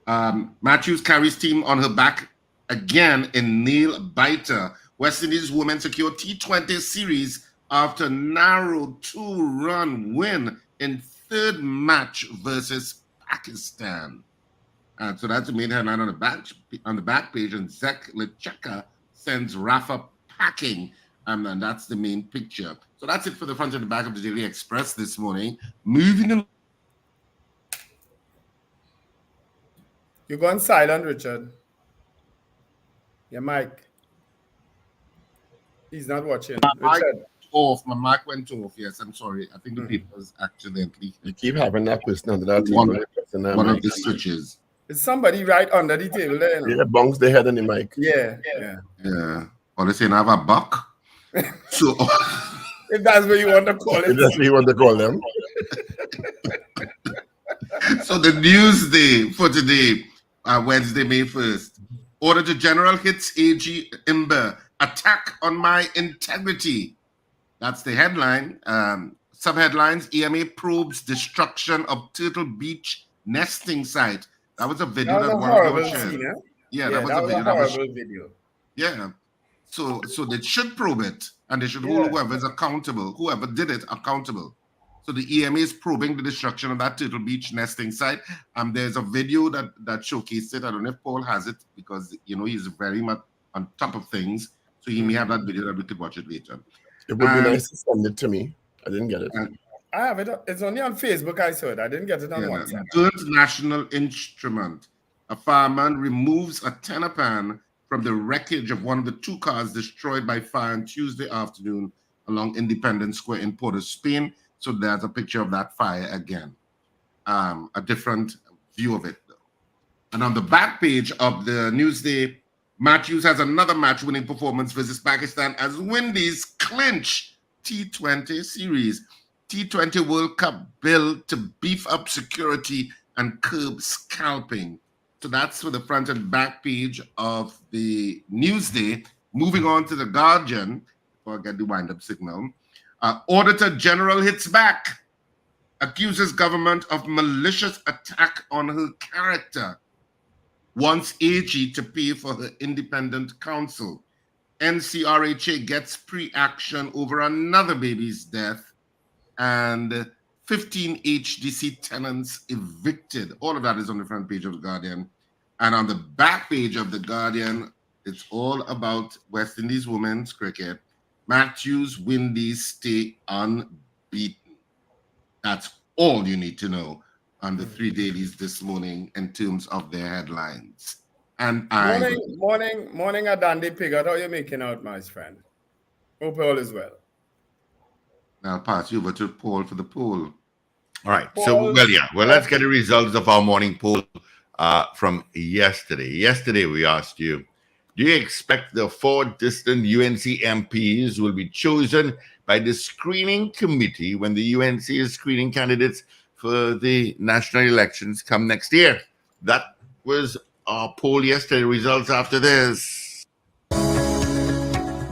Matthews carries team on her back again in nail biter. West Indies women secure T20 series after narrow 2-run win in 3rd match versus Pakistan. So that's the main headline on the back page. And Zek Lecheka sends Rafa packing. And that's the main picture. So that's it for the front and the back of the Daily Express this morning. Moving on. You're going silent, Richard. Your mic. He's not watching. Richard. My mic went off. Yes, I'm sorry. I think the papers accidentally. You keep having that person under that One table. of the switches. Is somebody right under the table there? Yeah, bunks their head on the mic. Yeah. Or they say I have a buck. So if that's what you want to call it. If that's what you want to call them. So the Newsday for today, Wednesday, May 1st. Auditor General hits AG Imber. Attack on my integrity. That's the headline. Subheadlines, EMA probes destruction of Turtle Beach nesting site. That was a video that horrible scene, eh? Yeah, that was a horrible video. Yeah. So they should probe it, and they should hold whoever's accountable, whoever did it accountable. So the EMA is probing the destruction of that Turtle Beach nesting site. There's a video that showcased it. I don't know if Paul has it because he's very much on top of things. So he may have that video that we could watch it later. It would be nice to send it to me. I didn't get it. I have it. It's only on Facebook. I saw it. I didn't get it on WhatsApp. Good national instrument. A fireman removes a tenor pan from the wreckage of one of the 2 cars destroyed by fire on Tuesday afternoon along Independence Square in Port of Spain. So there's a picture of that fire again. A different view of it, though. And on the back page of the Newsday, Matthews has another match-winning performance versus Pakistan as Windies clinch T20 series. T20 World Cup bill to beef up security and curb scalping. So that's for the front and back page of the Newsday. Moving on to the Guardian, before I get the wind-up signal. Auditor General hits back, accuses government of malicious attack on her character, wants AG to pay for her independent counsel. NCRHA gets pre-action over another baby's death, and 15 HDC tenants evicted. All of that is on the front page of the Guardian. And on the back page of the Guardian, it's all about West Indies women's cricket. Matthews, Windies stay unbeaten. That's all you need to know on the 3 dailies this morning in terms of their headlines. And morning, Adande Pigot. How are you making out, my friend? Hope all is well. I'll pass you over to Paul for the poll. All right. Paul. Well, let's get the results of our morning poll from yesterday. Yesterday, we asked you, do you expect the 4 distant UNC MPs will be chosen by the screening committee when the UNC is screening candidates for the national elections come next year? That was our poll yesterday. Results after this.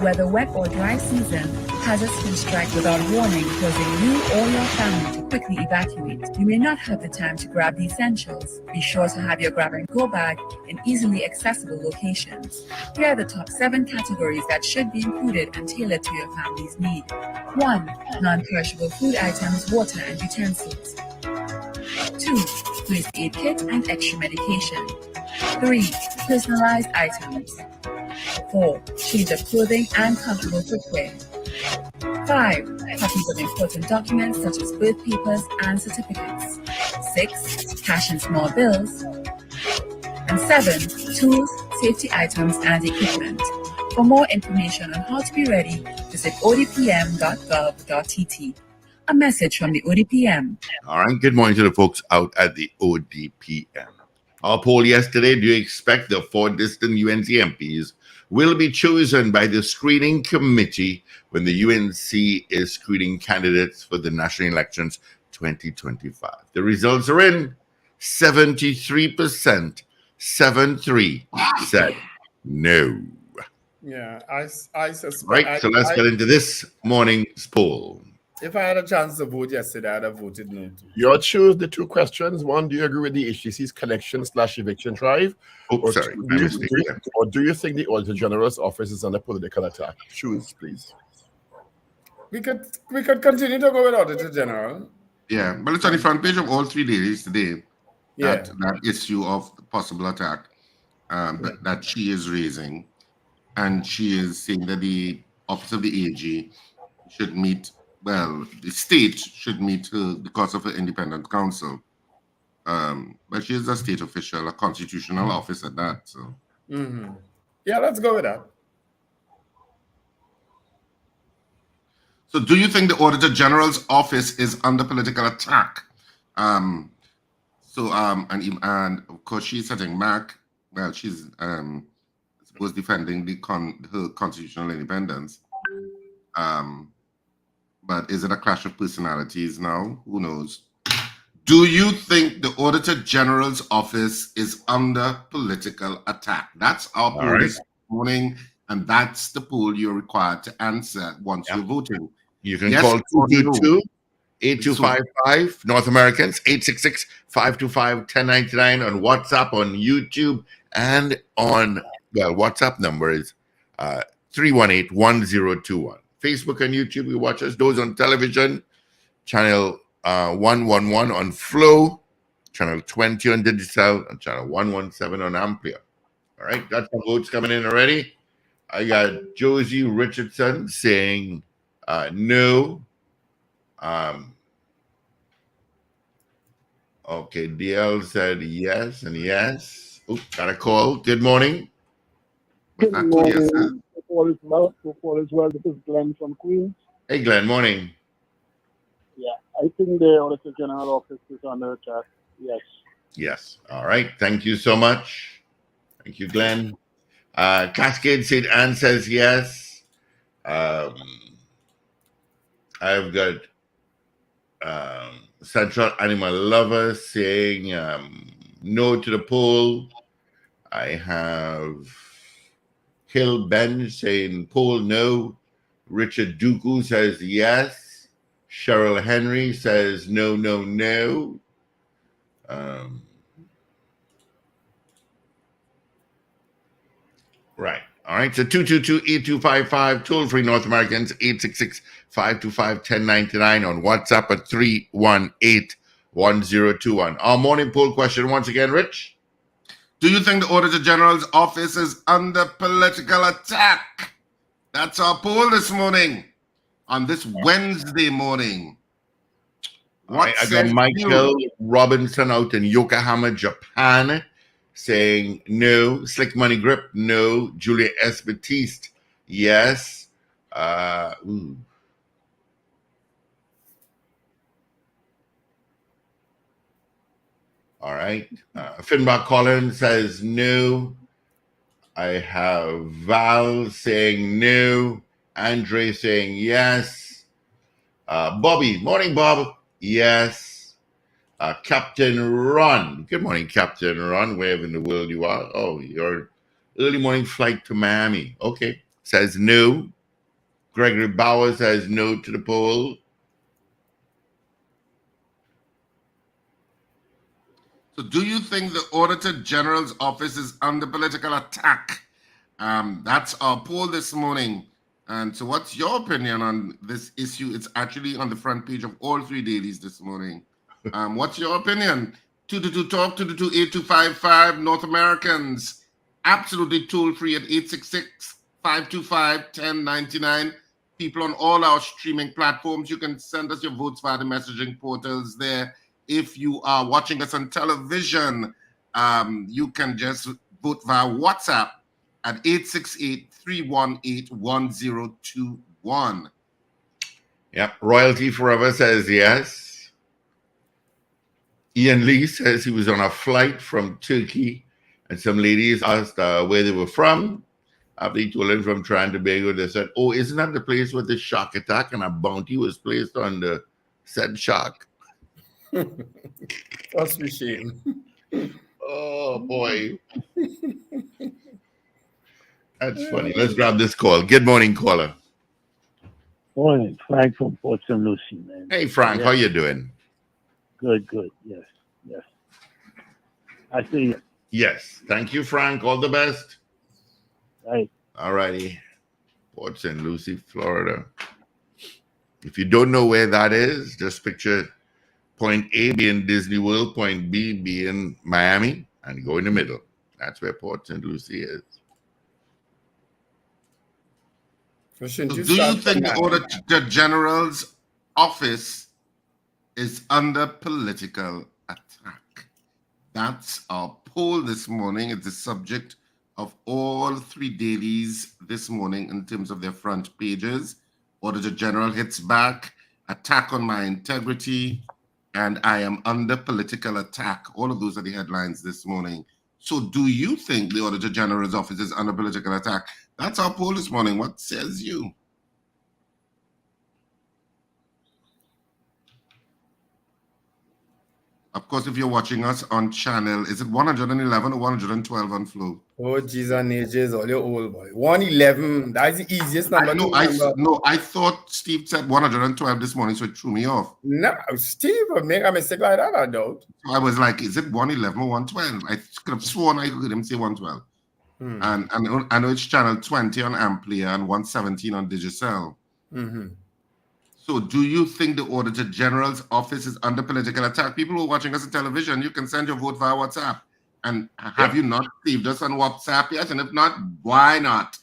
Whether wet or dry season, hazards can strike without warning, causing you or your family to quickly evacuate. You may not have the time to grab the essentials. Be sure to have your grab-and-go bag in easily accessible locations. Here are the top 7 categories that should be included and tailored to your family's need. 1. Non-perishable food items, water, and utensils. 2. First aid kit and extra medication. 3. Personalized items. 4. Change of clothing and comfortable footwear. 5. Copies of important documents such as birth papers and certificates. 6. Cash and small bills. And 7. Tools, safety items, and equipment. For more information on how to be ready, visit odpm.gov.tt. A message from the ODPM. All right. Good morning to the folks out at the ODPM. Our poll yesterday, do you expect the 4 distant UNC MPs will be chosen by the screening committee when the UNC is screening candidates for the national elections 2025? The results are in. 73%, 73 said no. Yeah, I suspect. Right, so let's get into this morning's poll. If I had a chance to vote yesterday, I'd have voted no too. You'll choose the 2 questions. 1, do you agree with the HTC's collection/eviction drive? Oh, sorry, my mistake there. Or do you think the Auditor General's office is under political attack? Choose, please. We could continue to go with Auditor General. Yeah, but it's on the front page of all 3 dailies today. Yeah. That issue of the possible attack that she is raising, and she is saying that the office of the AG should meet. Well, the state should meet her because of her independent counsel. But she is a state official, a constitutional office at that. So, Yeah, let's go with that. So do you think the Auditor General's office is under political attack? And of course she's setting back. Well, she's was defending her constitutional independence. But is it a clash of personalities now? Who knows? Do you think the Auditor General's office is under political attack? That's our poll this morning, and that's the poll you're required to answer once you're voting. You can call 222-8255, North Americans, 866-525-1099 on WhatsApp, on YouTube, and on, well, WhatsApp number is 318-1021. Facebook and YouTube, you watch us. Those on television, channel 111 on Flow, channel 20 on digital, and channel 117 on Ampere. All right, got some votes coming in already. I got Josie Richardson saying no. Okay, DL said yes and yes. Oh, got a call. Good morning. Good morning. All is well. This is Glenn from Queens. Hey, Glenn. Morning. Yeah, I think the Auditor General office is under attack. Yes. Yes. All right. Thank you so much. Thank you, Glenn. Cascade St. Anne says yes. I've got Central Animal Lover saying no to the poll. I have Hill Ben saying poll no. Richard Duku says yes. Cheryl Henry says no, no, no. Right. All right. So 222-8255, toll free North Americans, 866-525-1099 on WhatsApp at 318-1021. Our morning poll question once again, Rich. Do you think the Auditor General's office is under political attack? That's our poll this morning, on this Wednesday morning. I got Michael Robinson out in Yokohama, Japan, saying no. Slick Money Grip, no. Julia S. Batiste, yes. All right. Finbar Collins says no. I have Val saying no. Andre saying yes. Bobby, morning, Bob. Yes. Captain Ron. Good morning, Captain Ron, wherever in the world you are. Oh, your early morning flight to Miami. Okay. says no. Gregory Bauer says no to the poll. So do you think the Auditor General's office is under political attack? That's our poll this morning. And so what's your opinion on this issue? It's actually on the front page of all three dailies this morning. What's your opinion? 222-TALK, 222-8255, North Americans. Absolutely toll-free at 866-525-1099. People on all our streaming platforms, you can send us your votes via the messaging portals there. If you are watching us on television, you can just vote via WhatsApp at 868-318-1021. Yep. Royalty Forever says yes. Ian Lee says he was on a flight from Turkey and some ladies asked where they were from. After he told them from Trinidad and Tobago, they said, oh, isn't that the place where the shark attack and a bounty was placed on the said shark? That's a shame. Oh, boy. That's funny. Let's grab this call. Good morning, caller. Morning, Frank from Port St. Lucie, man. Hey, Frank, how you doing? Good. Yes. I see you. Yes. Thank you, Frank. All the best. Right. All righty. Port St. Lucie, Florida. If you don't know where that is, just picture point A being Disney World, point B being Miami, and go in the middle. That's where Port St. Lucie is. So do you think the Auditor General's office is under political attack? That's our poll this morning. It's the subject of all three dailies this morning in terms of their front pages. Auditor General hits back, attack on my integrity, and I am under political attack. All of those are the headlines this morning. So do you think the Auditor General's office is under political attack? That's our poll this morning. What says you? Of course, if you're watching us on channel, is it 111 or 112 on Flow? Oh, Jesus and ages, all your old boy. 111, that's the easiest number. I thought Steve said 112 this morning, so it threw me off. No, Steve would make a mistake like that, I doubt. So I was like, is it 111 or 112? I could have sworn I heard him say 112. And I know it's channel 20 on Amplia and 117 on Digicel. So do you think the Auditor General's office is under political attack? People who are watching us on television, you can send your vote via WhatsApp. And have you not saved us on WhatsApp yet? And if not, why not?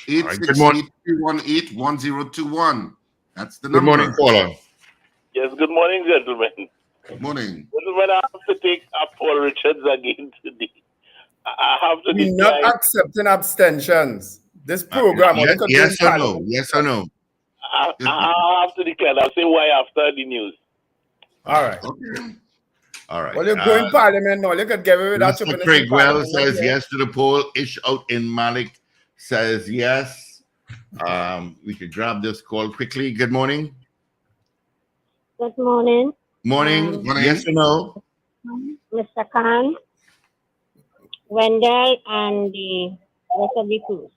868-318-1021. That's the number. Good morning, caller. Yes, good morning, gentlemen. Good morning. Gentlemen, I have to take up Paul Richards again today. I have to We're not accepting abstentions. This program. Yes or no? Yes or no? I have to declare. I'll say why after the news. All right. Okay. All right. Well, you're going parliament now. You could get away with that. Mr. Craig Wells says yes to the poll. Ish out in Malik says yes. We could grab this call quickly. Good morning. Good morning. Morning. Yes or no? Mr. Khan, Wendell, and the rest of the crew.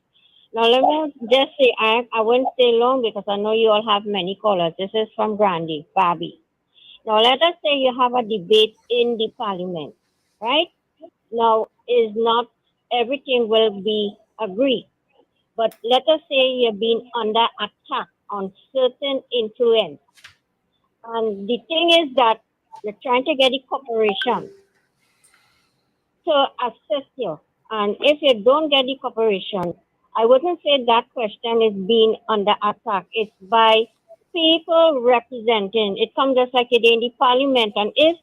Now, let me just say, I won't stay long because I know you all have many callers. This is from Grandy, Barbie. Now, let us say you have a debate in the parliament, right? Now, is not everything will be agreed. But let us say you're being under attack on certain influence. And the thing is that you're trying to get the corporation to assist you. And if you don't get the corporation, I wouldn't say that question is being under attack. It's by people representing. It comes just like it in the parliament. And if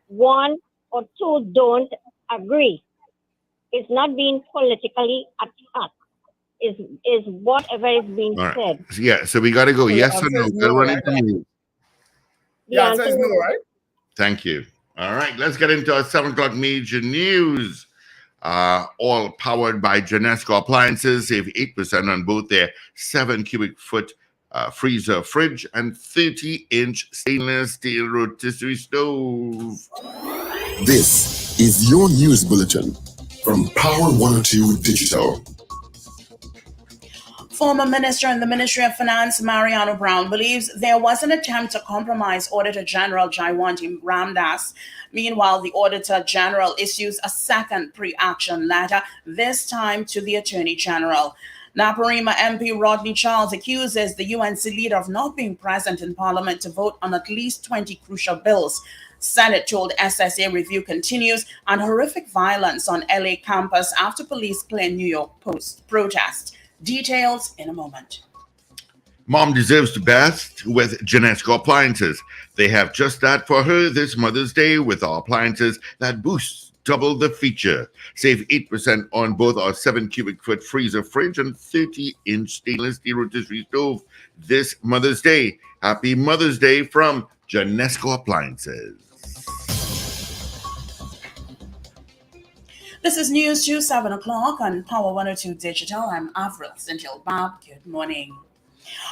one or two don't agree, it's not being politically attacked. Is whatever is being said. Yeah, so we got to go. Yes or no? The answer is no, right? Thank you. All right, let's get into our 7 o'clock major news. All powered by Genesco Appliances. Save 8% on both their 7 cubic foot freezer, fridge, and 30-inch stainless steel rotisserie stove. This is your news bulletin from Power 102 Digital. Former minister in the Ministry of Finance, Mariano Brown, believes there was an attempt to compromise Auditor General Jaiwanti Ramdas. Meanwhile, the Auditor General issues a second pre-action letter, this time to the Attorney General. Naparima MP Rodney Charles accuses the UNC leader of not being present in Parliament to vote on at least 20 crucial bills. Senate told SSA review continues, and horrific violence on LA campus after police claim New York Post protest. Details in a moment. Mom deserves the best with Genesco Appliances. They have just that for her this Mother's Day with our appliances that boosts double the feature. Save 8% on both our 7 cubic foot freezer fridge and 30-inch stainless steel rotisserie stove this Mother's Day. Happy Mother's Day from Genesco Appliances. This is News 2, 7 o'clock on Power 102 Digital. I'm Avril Centil Bob. Good morning.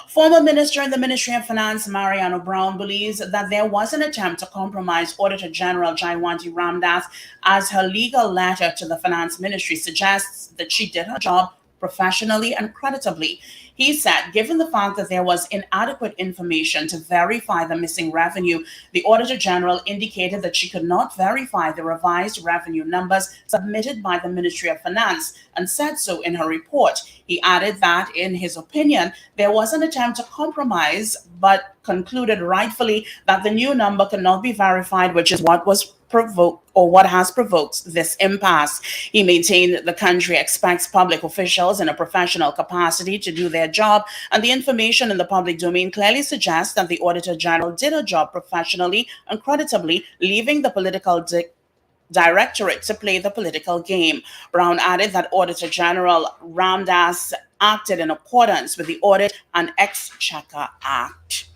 Former minister in the Ministry of Finance, Mariano Brown, believes that there was an attempt to compromise Auditor General Jaiwanti Ramdas, as her legal letter to the Finance Ministry suggests that she did her job professionally and creditably. He said, given the fact that there was inadequate information to verify the missing revenue, the Auditor General indicated that she could not verify the revised revenue numbers submitted by the Ministry of Finance, and said so in her report. He added that, in his opinion, there was an attempt to compromise, but concluded rightfully that the new number cannot be verified, which is what was provoked, or what has provoked, this impasse. He maintained the country expects public officials in a professional capacity to do their job, and the information in the public domain clearly suggests that the Auditor General did her job professionally and creditably, leaving the political directorate to play the political game. Brown added that Auditor General Ramdas acted in accordance with the Audit and Exchequer Act.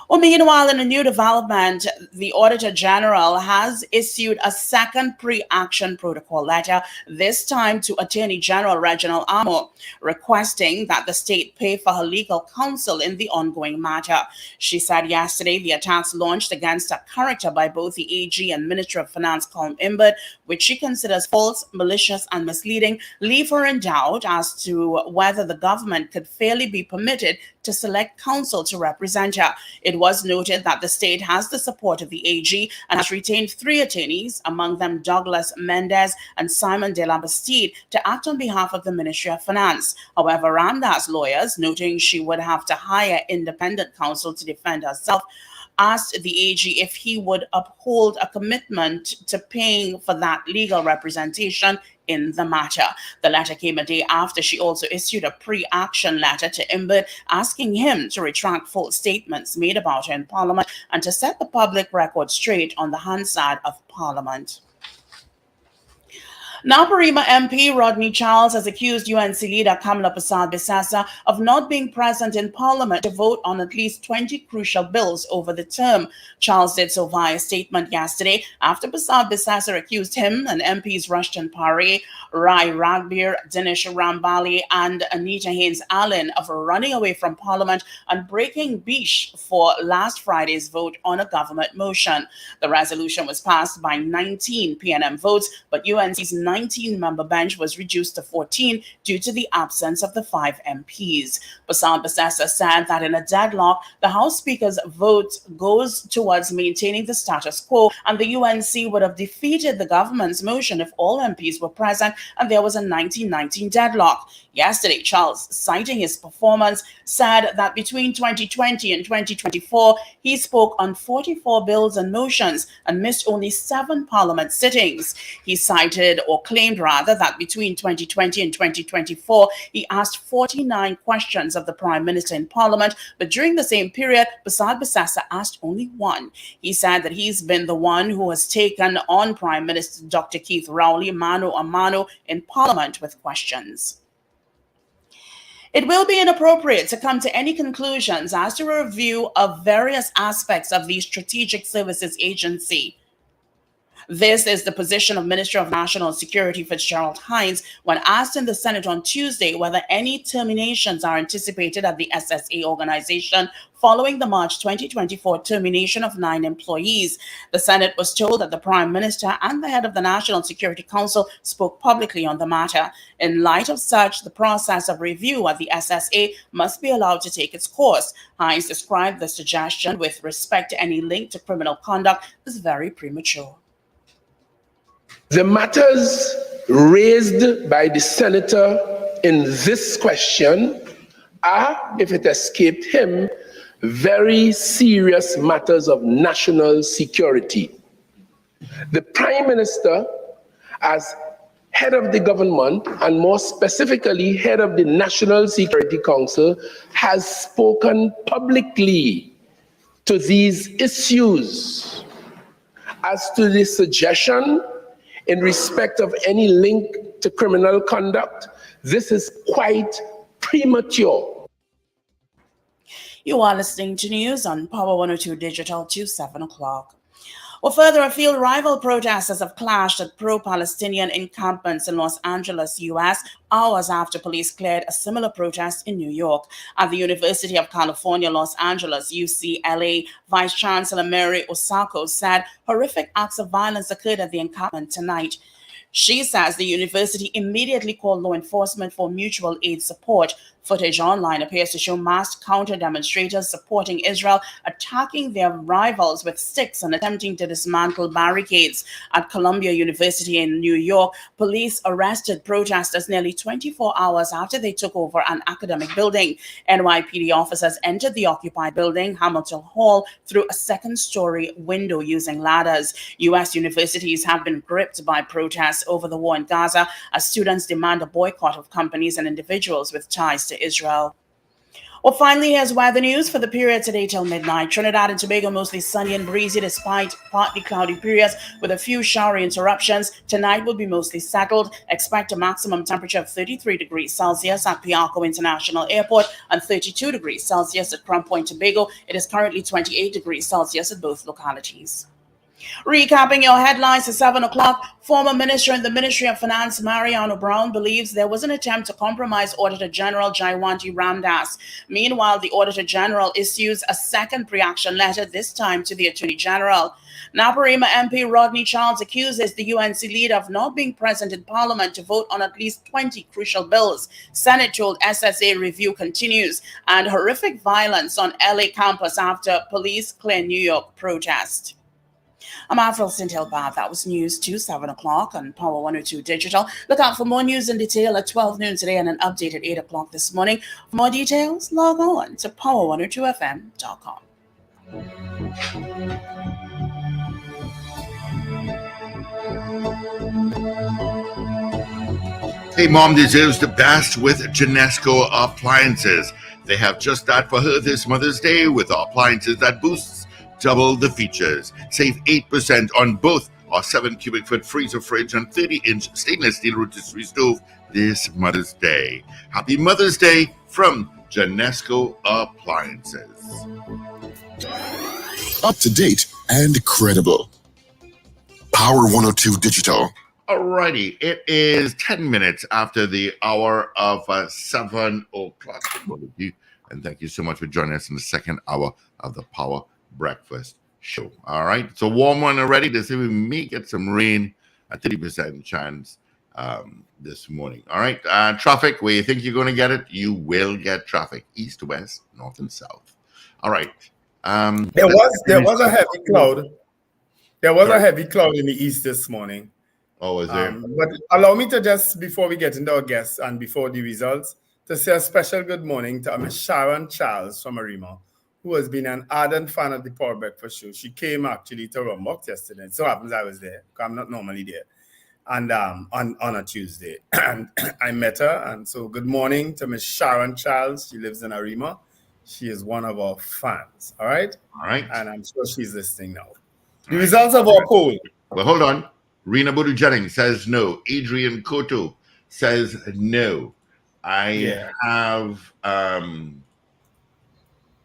Well, meanwhile, in a new development, the Auditor General has issued a second pre-action protocol letter, this time to Attorney General Reginald Amo, requesting that the state pay for her legal counsel in the ongoing matter. She said yesterday the attacks launched against her character by both the AG and Minister of Finance, Colm Imbert, which she considers false, malicious, and misleading, leave her in doubt as to whether the government could fairly be permitted to select counsel to represent her. It was noted that the state has the support of the AG and has retained 3 attorneys, among them Douglas Mendez and Simon de la Bastide, to act on behalf of the Ministry of Finance. However, Ramdas' lawyers, noting she would have to hire independent counsel to defend herself, asked the AG if he would uphold a commitment to paying for that legal representation in the matter. The letter came a day after she also issued a pre-action letter to Imbert asking him to retract false statements made about her in Parliament and to set the public record straight on the Hansard of Parliament. Naparima MP Rodney Charles has accused UNC leader Kamala Persad-Bissessar of not being present in Parliament to vote on at least 20 crucial bills over the term. Charles did so via a statement yesterday after Persad-Bissessar accused him and MPs Rushton Paré, Rai Ragbir, Dinesh Rambali, and Anita Haynes-Allen of running away from Parliament and breaking beesh for last Friday's vote on a government motion. The resolution was passed by 19 PNM votes, but UNC's 19-member bench was reduced to 14 due to the absence of the 5 MPs. Persad-Bissessar said that in a deadlock, the House Speaker's vote goes towards maintaining the status quo, and the UNC would have defeated the government's motion if all MPs were present and there was a 19-19 deadlock. Yesterday, Charles, citing his performance, said that between 2020 and 2024, he spoke on 44 bills and motions and missed only 7 Parliament sittings. He cited, or claimed rather, that between 2020 and 2024, he asked 49 questions of the Prime Minister in Parliament, but during the same period, Persad-Bissessar asked only 1. He said that he's been the one who has taken on Prime Minister Dr. Keith Rowley mano a mano in Parliament with questions. It will be inappropriate to come to any conclusions as to a review of various aspects of the Strategic Services Agency. This is the position of Minister of National Security Fitzgerald Hines when asked in the Senate on Tuesday whether any terminations are anticipated at the SSA organization following the March 2024 termination of 9 employees. The Senate was told that the Prime Minister and the head of the National Security Council spoke publicly on the matter. In light of such, the process of review at the SSA must be allowed to take its course. Hines described the suggestion with respect to any link to criminal conduct as very premature. The matters raised by the senator in this question are, if it escaped him, very serious matters of national security. The Prime Minister, as head of the government, and more specifically, head of the National Security Council, has spoken publicly to these issues. As to the suggestion in respect of any link to criminal conduct, this is quite premature. You are listening to news on Power 102 Digital to 7 o'clock. Well, further afield, rival protesters have clashed at pro-Palestinian encampments in Los Angeles, U.S., hours after police cleared a similar protest in New York. At the University of California, Los Angeles, UCLA, Vice Chancellor Mary Osako said horrific acts of violence occurred at the encampment tonight. She says the university immediately called law enforcement for mutual aid support. Footage online appears to show masked counter-demonstrators supporting Israel attacking their rivals with sticks and attempting to dismantle barricades. At Columbia University in New York, police arrested protesters nearly 24 hours after they took over an academic building. NYPD officers entered the occupied building, Hamilton Hall, through a second-story window using ladders. U.S. universities have been gripped by protests over the war in Gaza as students demand a boycott of companies and individuals with ties to Israel. Well, finally, here's weather news for the period today till midnight. Trinidad and Tobago mostly sunny and breezy despite partly cloudy periods with a few showery interruptions. Tonight will be mostly settled. Expect a maximum temperature of 33 degrees Celsius at Piarco International Airport and 32 degrees Celsius at Crown Point, Tobago. It is currently 28 degrees Celsius at both localities. Recapping your headlines at 7 o'clock, former minister in the Ministry of Finance, Mariano Brown, believes there was an attempt to compromise Auditor General Jaiwanti Ramdas. Meanwhile, the Auditor General issues a second pre-action letter, this time to the Attorney General. Naparima MP Rodney Charles accuses the UNC leader of not being present in Parliament to vote on at least 20 crucial bills. Senate told SSA review continues, and horrific violence on LA campus after police clear New York protest. I'm Avril Sintel-Bath. That was news to 7 o'clock on Power 102 Digital. Look out for more news in detail at 12 noon today and an update at 8 o'clock this morning. For more details, log on to power102fm.com. Hey, mom deserves the best with Genesco Appliances. They have just that for her this Mother's Day with appliances that boosts double the features. Save 8% on both our 7 cubic foot freezer fridge and 30-inch stainless steel rotisserie stove this Mother's Day. Happy Mother's Day from Genesco Appliances. Up to date and credible. Power 102 Digital. Alrighty, it is 10 minutes after the hour of 7 o'clock. And thank you so much for joining us in the second hour of the Power Breakfast Show. All right, it's a warm one already. This we may get some rain, a 30% chance this morning. All right, traffic, where you think you're going to get it, you will get traffic, east, west, north, and south. All right. There was a heavy cloud. There was a heavy cloud in the east this morning. Oh, was there? But allow me to just, before we get into our guests and before the results, to say a special good morning to Miss Sharon Charles from Arima, who has been an ardent fan of the Power Breakfast Show. She came actually to Rumbok yesterday. It so happens I was there, because I'm not normally there, and on a Tuesday. And I met her, and so good morning to Miss Sharon Charles. She lives in Arima. She is one of our fans, all right? All right. And I'm sure she's listening now. The results of our poll. Well, hold on. Rena Bodu Jennings says no. Adrian Koto says no. I have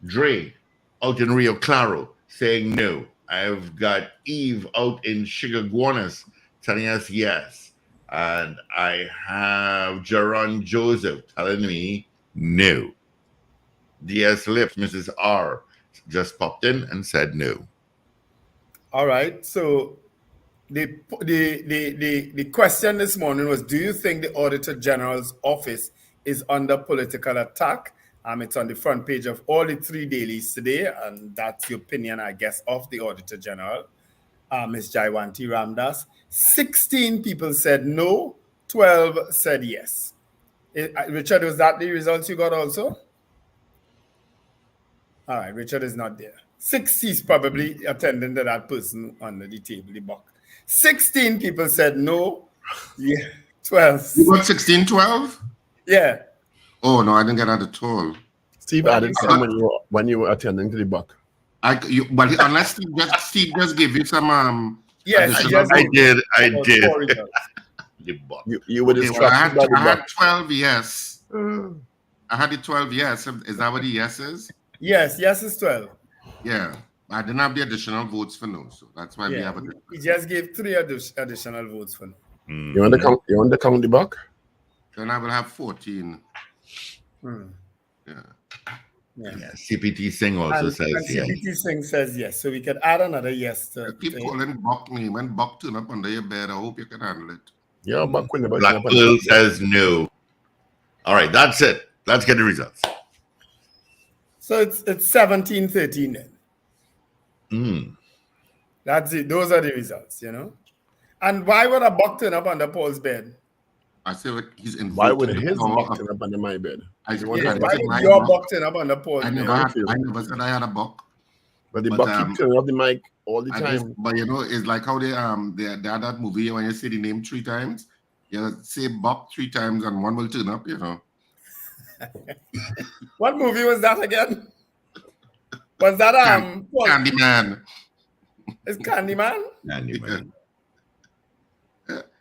Dre out in Rio Claro saying no. I've got Eve out in Chicagonas telling us yes. And I have Jaron Joseph telling me no. DS Lips, Mrs. R, just popped in and said no. All right. So the question this morning was, do you think the Auditor General's office is under political attack? It's on the front page of all the 3 dailies today, and that's the opinion, I guess, of the Auditor General, Ms. Jaiwanti Ramdas. 16 people said no, 12 said yes. Richard, was that the results you got also? All right, Richard is not there. 60 is probably attending to that person under the table, the box. 16 people said no. Yeah, 12. You got 16, 12? Yeah. Oh, no, I didn't get that at all. Steve added some when you were attending to the buck. But unless Steve just gave you some yes, I did. You would I had 12 yes. I had the 12 yes. Is that what the yes is? Yes is 12. Yeah. I didn't have the additional votes for no, so that's why we have it. He just gave 3 additional votes for no. You want to count the buck? Then I will have 14. Yeah. CPT Singh also says yes. CPT Singh says yes. So we can add another yes to keep calling Buck name. When Buck turn up under your bed, I hope you can handle it. Yeah, Buck will never. Black Pearl says no. All right, that's it. Let's get the results. So it's 17-13 then. That's it. Those are the results, you know. And why would a Buck turn up under Paul's bed? I say he's in. Why would his buck turn up under my bed? Why would your buck turn up under Paul's bed? I never said I had a buck. But the buck keep turning up the mic all the time. But you know, it's like how they had that movie when you say the name 3 times, you say buck 3 times and one will turn up, you know. What movie was that again? Was that Candyman? It's Candyman? Candyman.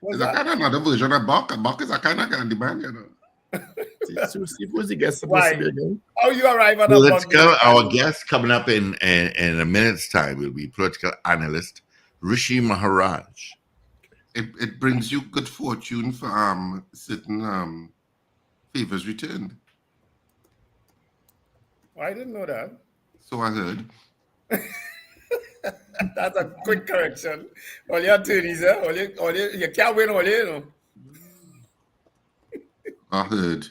It's a kind of another version of Buck. A Buck is a kind of Candyman, you know. Who's the guest supposed to be again? How you arrive at our guest coming up in a minute's time will be political analyst Rishi Maharaj. It brings you good fortune for certain favors returned. I didn't know that. So I heard. That's a quick correction. All your attorneys, you can't win all you know. I heard.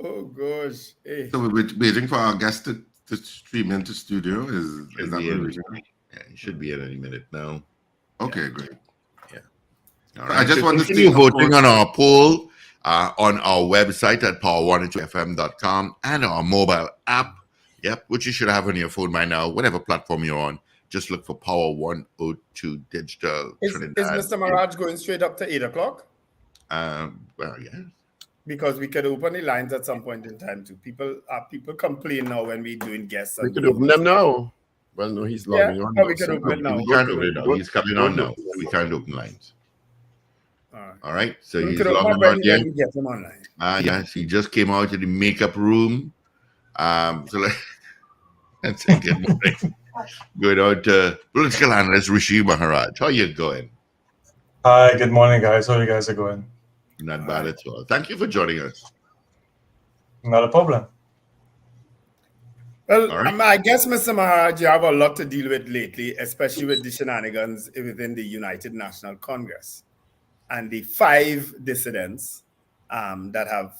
Oh gosh. Hey. So we're waiting for our guest to stream into studio. Is that what we're doing? Yeah, he should be at any minute now. Okay, great. Yeah. All right. I just want to continue voting on our poll on our website at power102fm.com and our mobile app. Yep, which you should have on your phone by now, whatever platform you're on. Just look for Power 102 Digital. Is Mr. Maharaj going straight up to 8 o'clock? Well, yeah. Because we could open the lines at some point in time too. People complain now when we're doing guests. We could open them now. Well, no, he's logging on. We can open it now. We can't open it now. He's coming on now. We can't open lines. All right. So he's logging on again. Get him online. Yes, he just came out of the makeup room. So let's say good morning. Going on to political analyst Rishi Maharaj. How you going? Hi, good morning, guys. How you guys are going? Not bad at all. Thank you for joining us. Not a problem. Well, I guess, Mr. Maharaj, you have a lot to deal with lately, especially with the shenanigans within the United National Congress and the 5 dissidents that have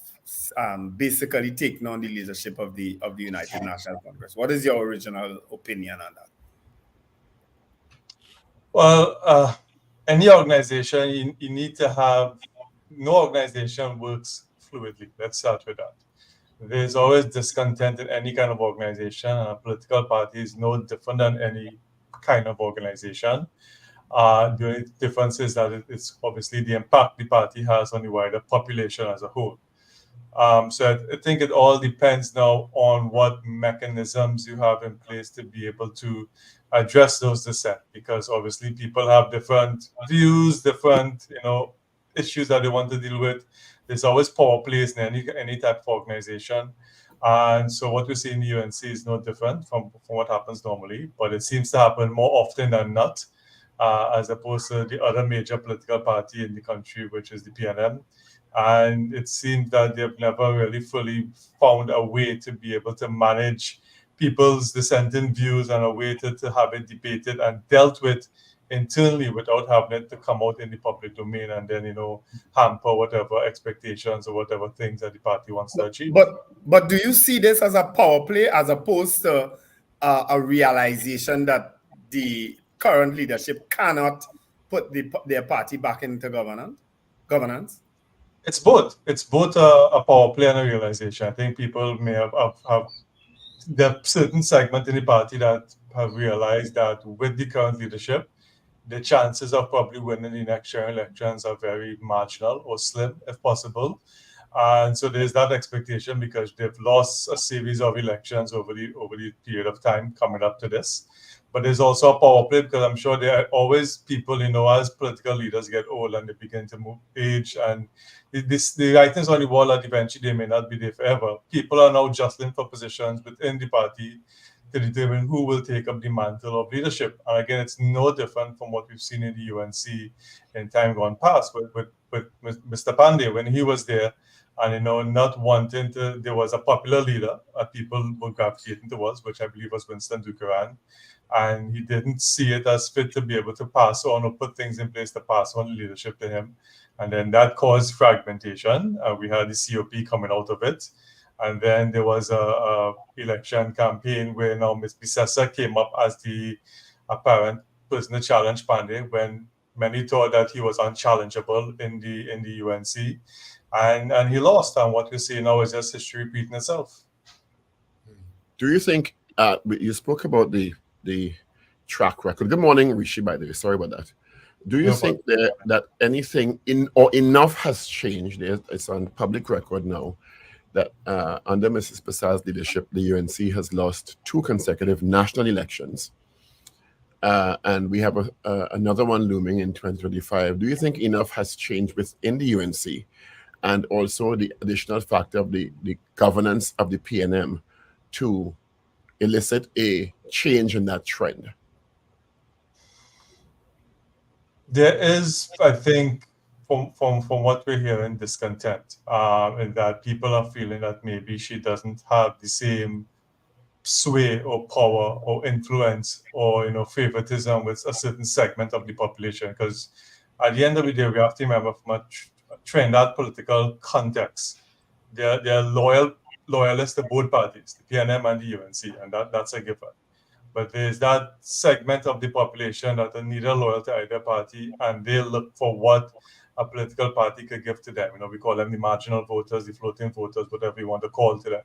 basically taken on the leadership of the United National Congress. What is your original opinion on that? Well, any organization, you need to have, no organization works fluidly. Let's start with that. There's always discontent in any kind of organization, and a political party is no different than any kind of organization. The only difference is that it's obviously the impact the party has on the wider population as a whole. So I think it all depends now on what mechanisms you have in place to be able to address those dissent, because obviously people have different views, different issues that they want to deal with. There's always power plays in any type of organization, And so what we see in the UNC is no different from what happens normally, but it seems to happen more often than not, as opposed to the other major political party in the country, which is the PNM. And it seems that they've never really fully found a way to be able to manage people's dissenting views and a way to have it debated and dealt with internally without having it to come out in the public domain and then, hamper whatever expectations or whatever things that the party wants to achieve. But do you see this as a power play as opposed to a realization that the current leadership cannot put their party back into governance? It's both. It's both a power play and a realization. I think people may have there are certain segment in the party that have realized that with the current leadership, the chances of probably winning the next year elections are very marginal or slim, if possible. And so there's that expectation because they've lost a series of elections over the period of time coming up to this. But there's also a power play because I'm sure there are always people, as political leaders get old and they begin to age and the writings on the wall that eventually they may not be there forever. People are now jostling for positions within the party to determine who will take up the mantle of leadership. And again, it's no different from what we've seen in the UNC in time gone past with Mr. Pandey when he was there. And, not wanting to, there was a popular leader that people were gravitating towards, which I believe was Winston Ducaran. And he didn't see it as fit to be able to pass on or put things in place to pass on leadership to him. And then that caused fragmentation. We had the COP coming out of it. And then there was a election campaign where now Ms. Bisessa came up as the apparent person to challenge Pandey when many thought that he was unchallengeable in the UNC. And he lost. And what we see now is just history repeating itself. Do you think, you spoke about the track record. Good morning, Rishi, by the way. Sorry about that. Do you think that anything enough has changed? It's on public record now that under Mrs. Passa's leadership, the UNC has lost 2 consecutive national elections. And we have another one looming in 2025. Do you think enough has changed within the UNC? And also the additional factor of the governance of the PNM to elicit a change in that trend? There is, I think, from what we're hearing, discontent, in that people are feeling that maybe she doesn't have the same sway or power or influence or favoritism with a certain segment of the population. Because at the end of the day, we have to remember from a Trinidad political context, they're loyalists to both parties, the PNM and the UNC, and that's a given. But there's that segment of the population that are neither loyal to either party, and they look for what a political party could give to them. We call them the marginal voters, the floating voters, whatever you want to call to them.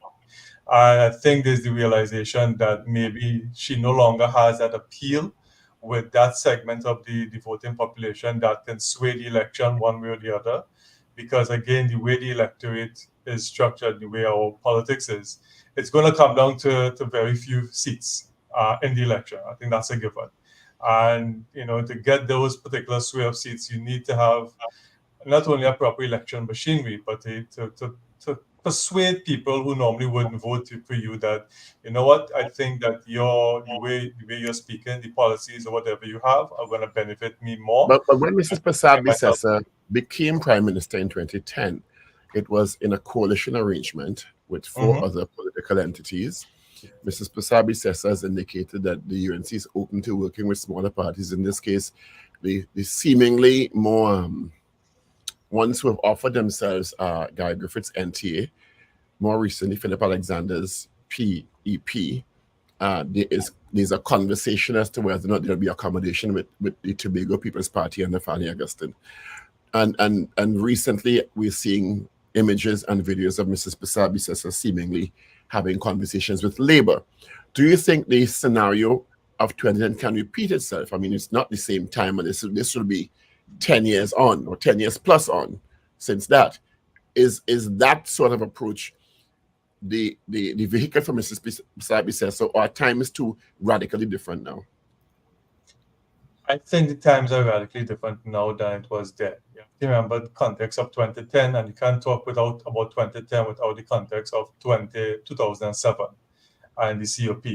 And I think there's the realization that maybe she no longer has that appeal with that segment of the voting population that can sway the election one way or the other. Because again, the way the electorate is structured, the way our politics is, it's going to come down to very few seats in the election. I think that's a given. And, to get those particular sway of seats, you need to have not only a proper election machinery, but to persuade people who normally wouldn't vote for you that, I think that the way you're speaking, the policies or whatever you have are going to benefit me more. But when Mrs. Passabi-Sessa became Prime Minister in 2010, it was in a coalition arrangement with 4 other political entities. Mrs. Passabi-Sessa has indicated that the UNC is open to working with smaller parties. In this case, the seemingly more ones who have offered themselves Guy Griffith's NTA, more recently Philip Alexander's PEP. There's a conversation as to whether or not there'll be accommodation with the Tobago People's Party and the Fanny Augustine. And recently we're seeing images and videos of Mrs. Passabi-Sessa seemingly having conversations with Labour. Do you think the scenario of 2010 can repeat itself? I mean, it's not the same time, and this will be 10 years on or 10 years plus on since that. Is that sort of approach the vehicle for Mrs. Passabi-Sessa, or our time is too radically different now? I think the times are radically different now than it was then. You have to remember the context of 2010, and you can't talk about 2010 without the context of 2007 and the COP.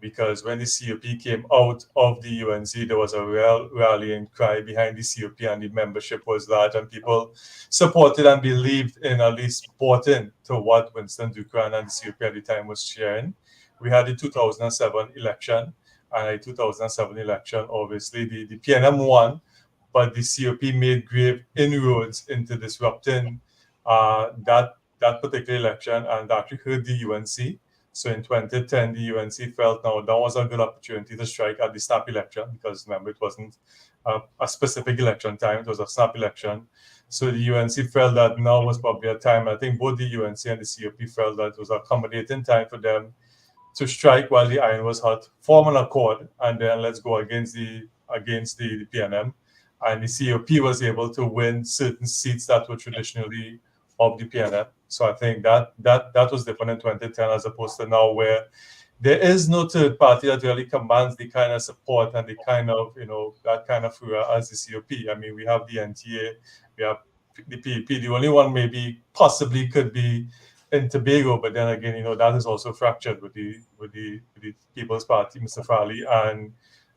Because when the COP came out of the UNC, there was a real rallying cry behind the COP, and the membership was large, and people supported and believed in, at least bought in to what Winston Dukran and the COP at the time was sharing. We had the 2007 election, and in 2007 election, obviously the PNM won, but the COP made grave inroads into disrupting that particular election and actually hurt the UNC. So in 2010, the UNC felt now that was a good opportunity to strike at the snap election, because remember, it wasn't a specific election time, it was a snap election. So the UNC felt that now was probably a time, I think both the UNC and the COP felt that it was an accommodating time for them to strike while the iron was hot, form an accord, and then let's go against the PNM. And the COP was able to win certain seats that were traditionally of the PNM. So I think that was different in 2010 as opposed to now, where there is no third party that really commands the kind of support and the kind of, that kind of furor as the COP. I mean, we have the NTA, we have the PEP. The only one maybe possibly could be in Tobago, but then again, that is also fractured with the People's Party, Mr. Farley, and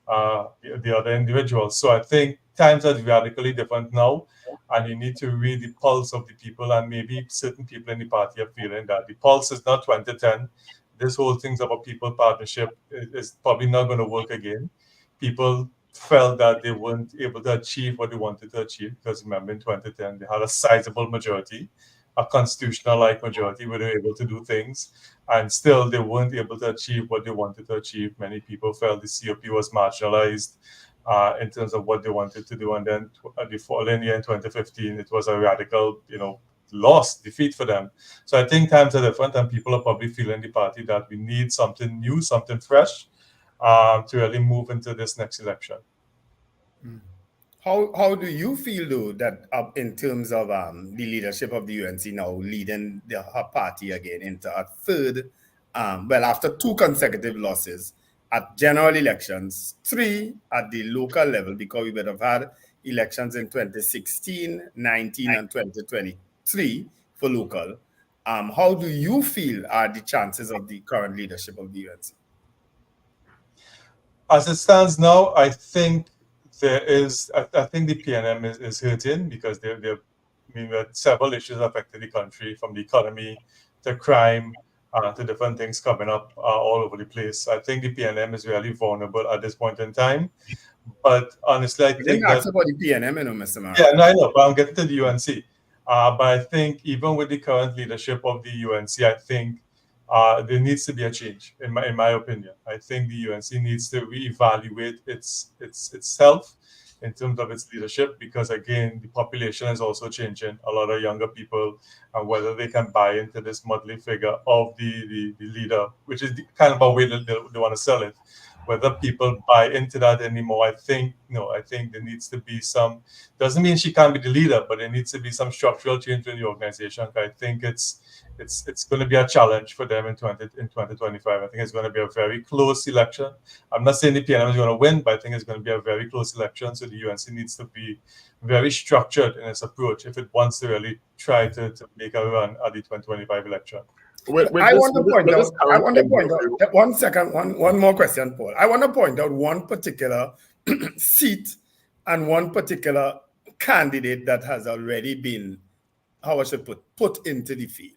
the other individuals. So I think times are radically different now, and you need to read the pulse of the people, and maybe certain people in the party are feeling that the pulse is not 2010. This whole thing about people partnership is probably not going to work again. People felt that they weren't able to achieve what they wanted to achieve, because remember in 2010 they had a sizable majority, a constitutional-like majority, where they were able to do things, and still they weren't able to achieve what they wanted to achieve. Many people felt the COP was marginalized in terms of what they wanted to do, and then the following year in 2015, it was a radical, defeat for them. So I think times are different, and people are probably feeling the party that we need something new, something fresh, to really move into this next election. How do you feel, though, that in terms of the leadership of the UNC now leading her party again into a third, after 2 consecutive losses at general elections, 3 at the local level, because we would have had elections in 2016, 19, and 2023 for local. How do you feel are the chances of the current leadership of the UNC? As it stands now, I think I think the PNM is hurting, because there are several issues affecting the country, from the economy to crime to different things coming up all over the place. I think the PNM is really vulnerable at this point in time. But honestly, I think that's about the PNM, Mr. Mara. Yeah, no, I know, but I'm getting to the UNC. But I think even with the current leadership of the UNC, I think there needs to be a change, in my opinion. I think the UNC needs to reevaluate itself in terms of its leadership, because again, the population is also changing. A lot of younger people, and whether they can buy into this motley figure of the leader, which is kind of a way that they want to sell it. Whether people buy into that anymore, I think there needs to be some. Doesn't mean she can't be the leader, but there needs to be some structural change in the organization. I think it's going to be a challenge for them in 2025. I think it's going to be a very close election. I'm not saying the PNM is going to win, but I think it's going to be a very close election. So the UNC needs to be very structured in its approach if it wants to really try to make a run at the 2025 election. I want to point out, one more question, Paul. I want to point out one particular seat and one particular candidate that has already been, how I should put into the field.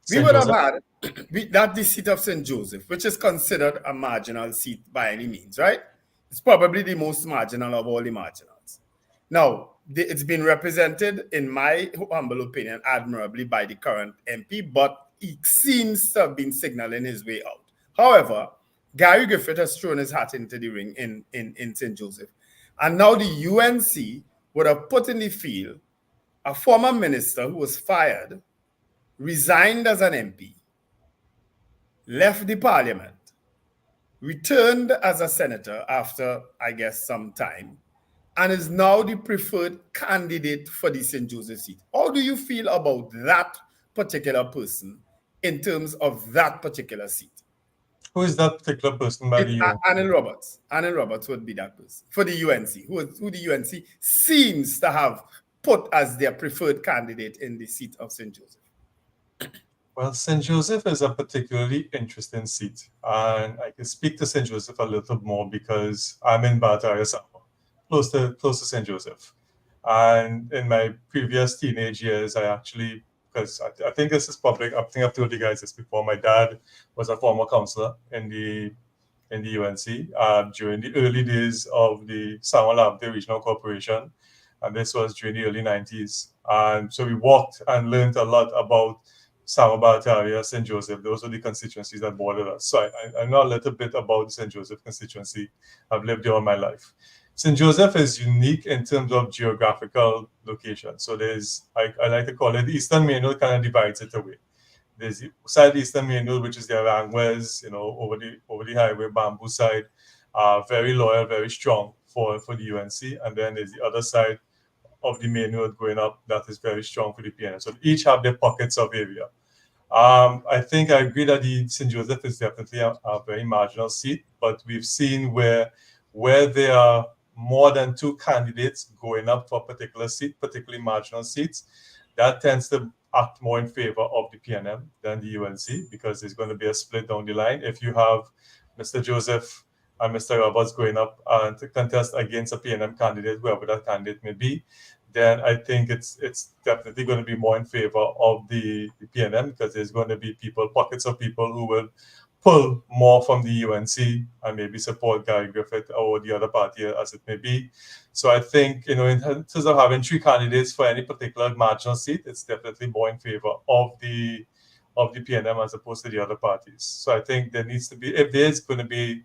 We would have had the seat of St. Joseph, which is considered a marginal seat by any means, right? It's probably the most marginal of all the marginals. Now, it's been represented, in my humble opinion, admirably by the current MP, but he seems to have been signaling his way out. However, Gary Griffith has thrown his hat into the ring in St. Joseph. And now the UNC would have put in the field a former minister who was fired, resigned as an MP, left the parliament, returned as a senator after, I guess, some time, and is now the preferred candidate for the St. Joseph seat. How do you feel about that particular person in terms of that particular seat? Who is that particular person by the UNC? Anil Roberts. Anil Roberts would be that person for the UNC, who the UNC seems to have put as their preferred candidate in the seat of St. Joseph. Well, St. Joseph is a particularly interesting seat, and I can speak to St. Joseph a little more because I'm in Barataria, close to St. Joseph. And in my previous teenage years, I actually, because I think this is public, I think I've told you guys this before, my dad was a former counselor in the UNC during the early days of the Samoa-Labde Regional Corporation, and this was during the early 90s. And so we walked and learned a lot about Samoa, Barataria, St. Joseph. Those were the constituencies that bordered us. So I know a little bit about the St. Joseph constituency. I've lived there all my life. St. Joseph is unique in terms of geographical location. So there's, I like to call it, the Eastern Main Road kind of divides it away. There's the southeastern Main Road, which is the Arangwes, over the highway, Bamboo side, very loyal, very strong for the UNC. And then there's the other side of the Main Road going up that is very strong for the PNM. So each have their pockets of area. I think I agree that the St. Joseph is definitely a very marginal seat, but we've seen where there are more than two candidates going up for a particular seat, particularly marginal seats, that tends to act more in favor of the PNM than the UNC, because there's going to be a split down the line. If you have Mr. Joseph and Mr. Roberts going up to contest against a PNM candidate, whoever that candidate may be, then I think it's definitely going to be more in favor of the PNM, because there's going to be pockets of people who will pull more from the UNC and maybe support Gary Griffith or the other party as it may be. So I think, in terms of having three candidates for any particular marginal seat, it's definitely more in favor of the PNM as opposed to the other parties. So I think there needs to be, if there's going to be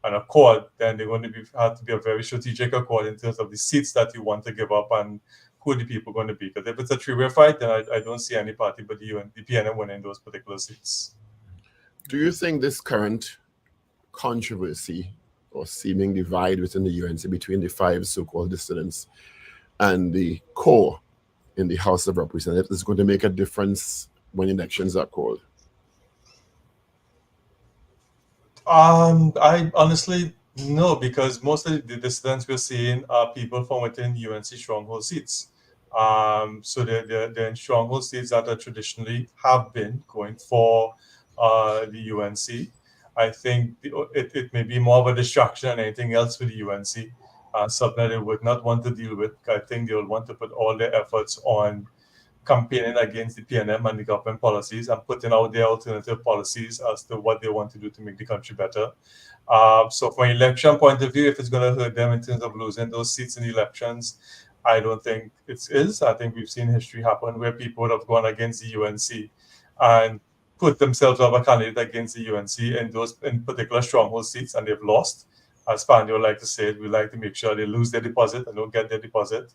an accord, then they're going to have to be a very strategic accord in terms of the seats that you want to give up and who the people are going to be. Because if it's a three-way fight, then I don't see any party but the PNM winning those particular seats. Do you think this current controversy or seeming divide within the UNC between the five so-called dissidents and the core in the House of Representatives is going to make a difference when elections are called? I honestly no, because most of the dissidents we're seeing are people from within UNC stronghold seats. So they're in stronghold seats that are traditionally have been going for the UNC. I think it may be more of a distraction than anything else for the UNC, something that they would not want to deal with. I think they will want to put all their efforts on campaigning against the PNM and the government policies and putting out their alternative policies as to what they want to do to make the country better. So from an election point of view, if it's going to hurt them in terms of losing those seats in the elections, I don't think it is. I think we've seen history happen where people would have gone against the UNC and put themselves up a candidate against the UNC in particular stronghold seats, and they've lost. As Pandy would like to say, we like to make sure they lose their deposit and don't get their deposit.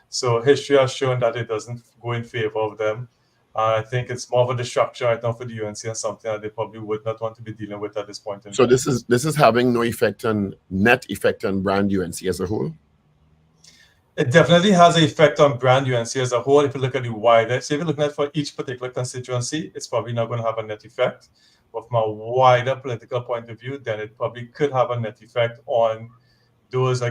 So history has shown that it doesn't go in favor of them. I think it's more of a distraction right now for the UNC and something that they probably would not want to be dealing with at this point in time. So this is having no net effect on brand UNC as a whole? It definitely has an effect on brand UNC as a whole. If you look at the wider, so if you're looking at for each particular constituency, it's probably not going to have a net effect. But from a wider political point of view, then it probably could have a net effect on those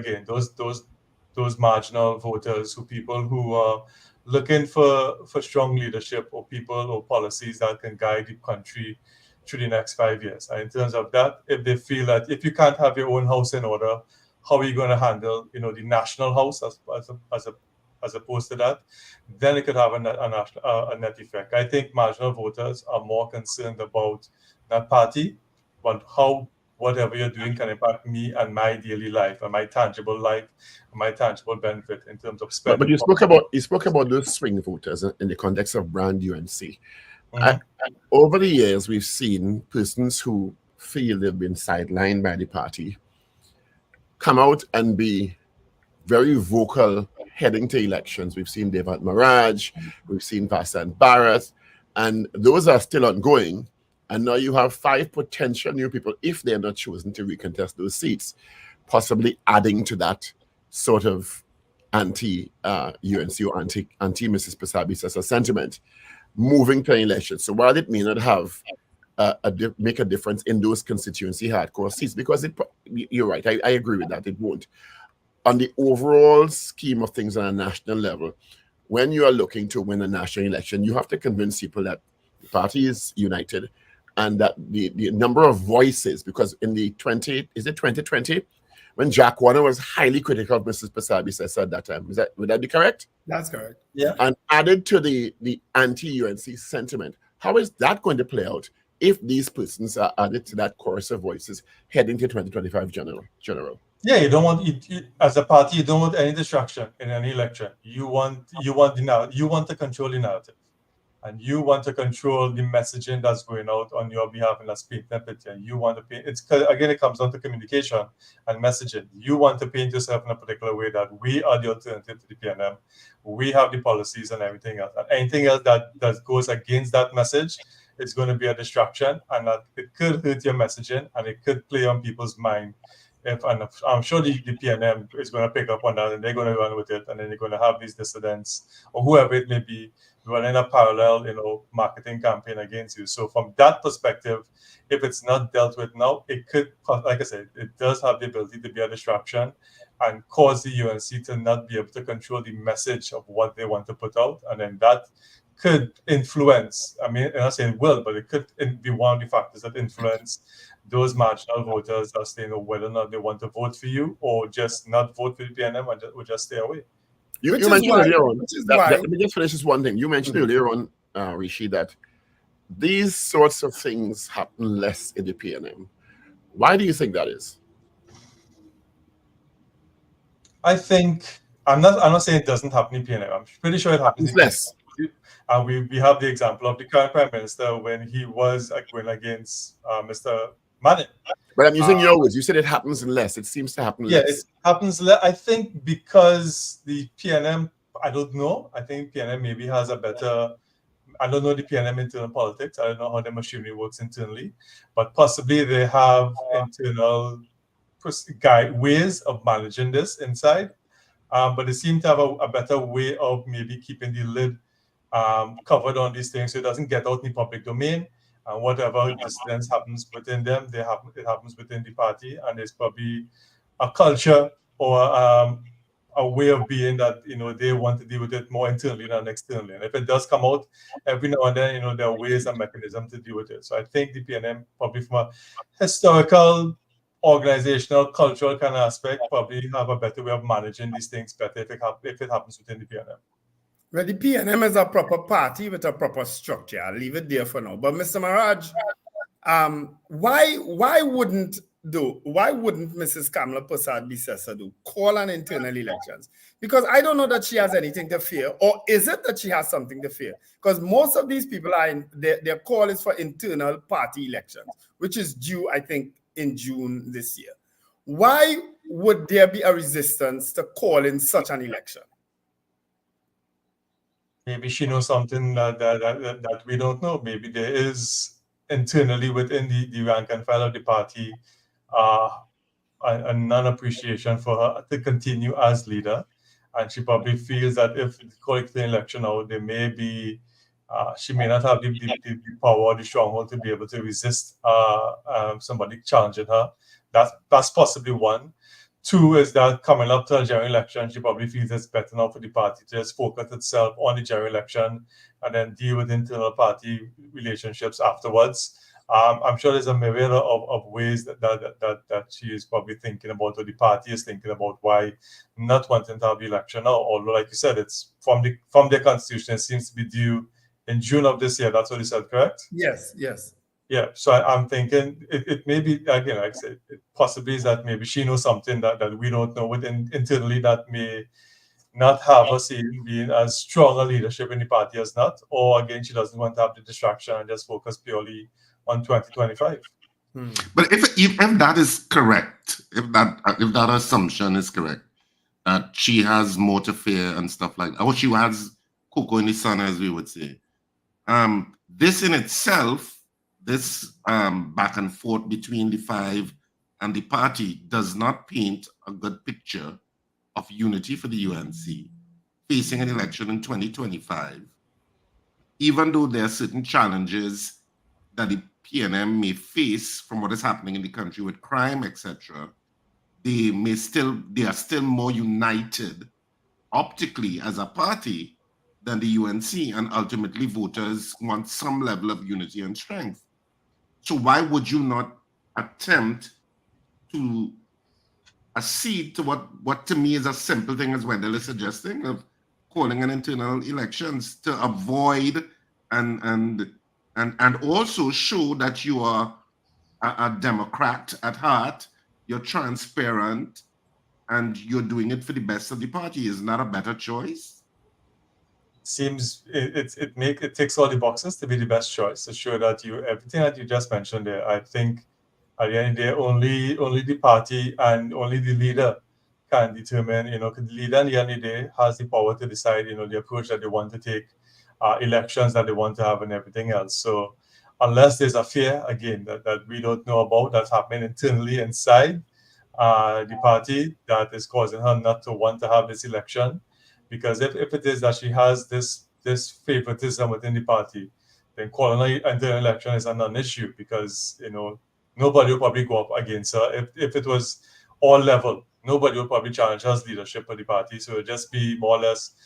marginal voters, people who are looking for strong leadership or people or policies that can guide the country through the next 5 years. And in terms of that, if they feel that if you can't have your own house in order, how are you going to handle, the national house as opposed to that? Then it could have a net effect. I think marginal voters are more concerned about that party, but how whatever you're doing can impact me and my daily life and my tangible life and my tangible benefit in terms of spending. But you spoke about those swing voters in the context of brand UNC. Over the years, we've seen persons who feel they've been sidelined by the party come out and be very vocal heading to elections. We've seen David Maraj, we've seen Vasan Barrett, and those are still ongoing. And now you have 5 potential new people, if they're not chosen to recontest those seats, possibly adding to that sort of anti-UNC or anti-Mrs. Pasabi-Sasa sentiment, moving to an election. So while it may not have make a difference in those constituency hardcore seats, because you're right. I agree with that. It won't. On the overall scheme of things on a national level, when you are looking to win a national election, you have to convince people that the party is united and that the number of voices, because in the 2020, when Jack Warner was highly critical of Mrs. Passabis at that time, would that be correct? That's correct. Yeah. And added to the anti-UNC sentiment, how is that going to play out if these persons are added to that chorus of voices heading to 2025 general? Yeah, you don't want as a party. You don't want any distraction in any election. You want to control the narrative, and you want to control the messaging that's going out on your behalf, and that's painting a picture. You want to paint. It comes down to communication and messaging. You want to paint yourself in a particular way that we are the alternative to the PNM. We have the policies and everything else. And anything else that goes against that message is going to be a distraction, and that it could hurt your messaging, and it could play on people's mind. And I'm sure the PNM is going to pick up on that, and they're going to run with it, and then they're going to have these dissidents or whoever it may be running a parallel, marketing campaign against you. So from that perspective, if it's not dealt with now, it could, like I said, it does have the ability to be a distraction and cause the UNC to not be able to control the message of what they want to put out, and then that could influence. I mean, I'm not saying it will, but it could be one of the factors that influence those marginal voters as they know whether or not they want to vote for you or just not vote for the PNM or just stay away. You mentioned earlier on, let me just finish this one thing. You mentioned earlier on, Rishi, that these sorts of things happen less in the PNM. Why do you think that is? I think, I'm not saying it doesn't happen in PNM. I'm pretty sure it happens less. And we have the example of the current Prime Minister when he was going against Mr. Manning. But I'm using your words. You said it happens less. It seems to happen less. Yeah, it happens less. I think because the PNM, I don't know. I think PNM maybe has a better, I don't know the PNM internal politics. I don't know how the machinery works internally. But possibly they have internal ways of managing this inside. But they seem to have a better way of maybe keeping the lid covered on these things so it doesn't get out in the public domain. And whatever dissidence happens within them, it happens within the party, and there's probably a culture or a way of being that they want to deal with it more internally than externally. And if it does come out every now and then, there are ways and mechanisms to deal with it. So I think the PNM, probably from a historical, organizational, cultural kind of aspect, probably have a better way of managing these things better if it happens within the PNM. Well, the PNM is a proper party with a proper structure. I'll leave it there for now. But Mr. Maraj, why wouldn't Mrs. Kamala Persad-Bissessar call an internal elections? Because I don't know that she has anything to fear, or is it that she has something to fear? Because most of these people their call is for internal party elections, which is due, I think, in June this year. Why would there be a resistance to calling such an election? Maybe she knows something that we don't know. Maybe there is internally within the rank and file of the party a non-appreciation for her to continue as leader. And she probably feels that if the collective election out, there may be, she may not have the power or the stronghold to be able to resist somebody challenging her. That's possibly one. Two is that coming up to a general election, she probably feels it's better now for the party to just focus itself on the general election and then deal with internal party relationships afterwards. I'm sure there's a myriad of ways that she is probably thinking about, or the party is thinking about, why not wanting to have the election now. Although, like you said, it's from their constitution, it seems to be due in June of this year. That's what you said, correct? Yes. Yeah, so I'm thinking it may be, again, like I said, it possibly is that maybe she knows something that we don't know within internally that may not have her being as strong a leadership in the party as not, or again, she doesn't want to have the distraction and just focus purely on 2025. But if that is correct, if that assumption is correct, that she has more to fear and stuff like that, or she has cocoa in the sun, as we would say, this in itself, this back and forth between the five and the party does not paint a good picture of unity for the UNC facing an election in 2025, even though there are certain challenges that the PNM may face from what is happening in the country with crime, etc., they are still more united optically as a party than the UNC, and ultimately voters want some level of unity and strength. So why would you not attempt to accede to what to me is a simple thing, as Wendell is suggesting, of calling an internal elections to avoid and also show that you are a Democrat at heart, you're transparent, and you're doing it for the best of the party? Is not a better choice? Seems it ticks all the boxes to be the best choice, to show that everything that you just mentioned there. I think at the end of the day, only the party and only the leader can determine, the leader at the end of the day has the power to decide, the approach that they want to take, elections that they want to have and everything else. So unless there's a fear, again, that we don't know about, that's happening internally inside the party, that is causing her not to want to have this election. Because if it is that she has this favoritism within the party, then calling an internal election is a non-issue, because nobody will probably go up against her. If it was all level, nobody will probably challenge her as leadership of the party. So it would just be more or less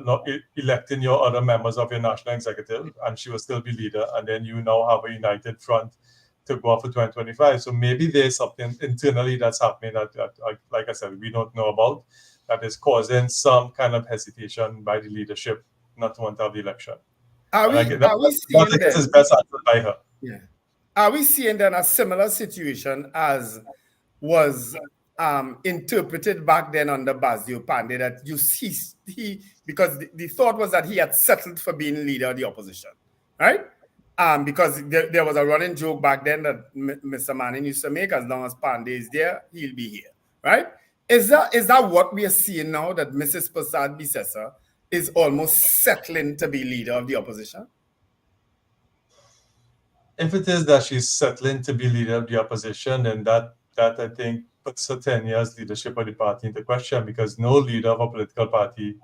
not electing your other members of your national executive, and she will still be leader. And then you now have a united front to go up for 2025. So maybe there's something internally that's happening that like I said, we don't know about, that is causing some kind of hesitation by the leadership not to want to have the election. Are we seeing then? Is best answered by her. Yeah. Are we seeing then a similar situation as was interpreted back then under Basdio Pandey, that because the thought was that he had settled for being leader of the opposition, right? Because there was a running joke back then that Mr. Manning used to make: as long as Pandey is there, he'll be here, right? Is that what we are seeing now, that Mrs. Prasad Bisesa is almost settling to be leader of the opposition? If it is that she's settling to be leader of the opposition, then that I think puts her 10 years leadership of the party into question, because no leader of a political party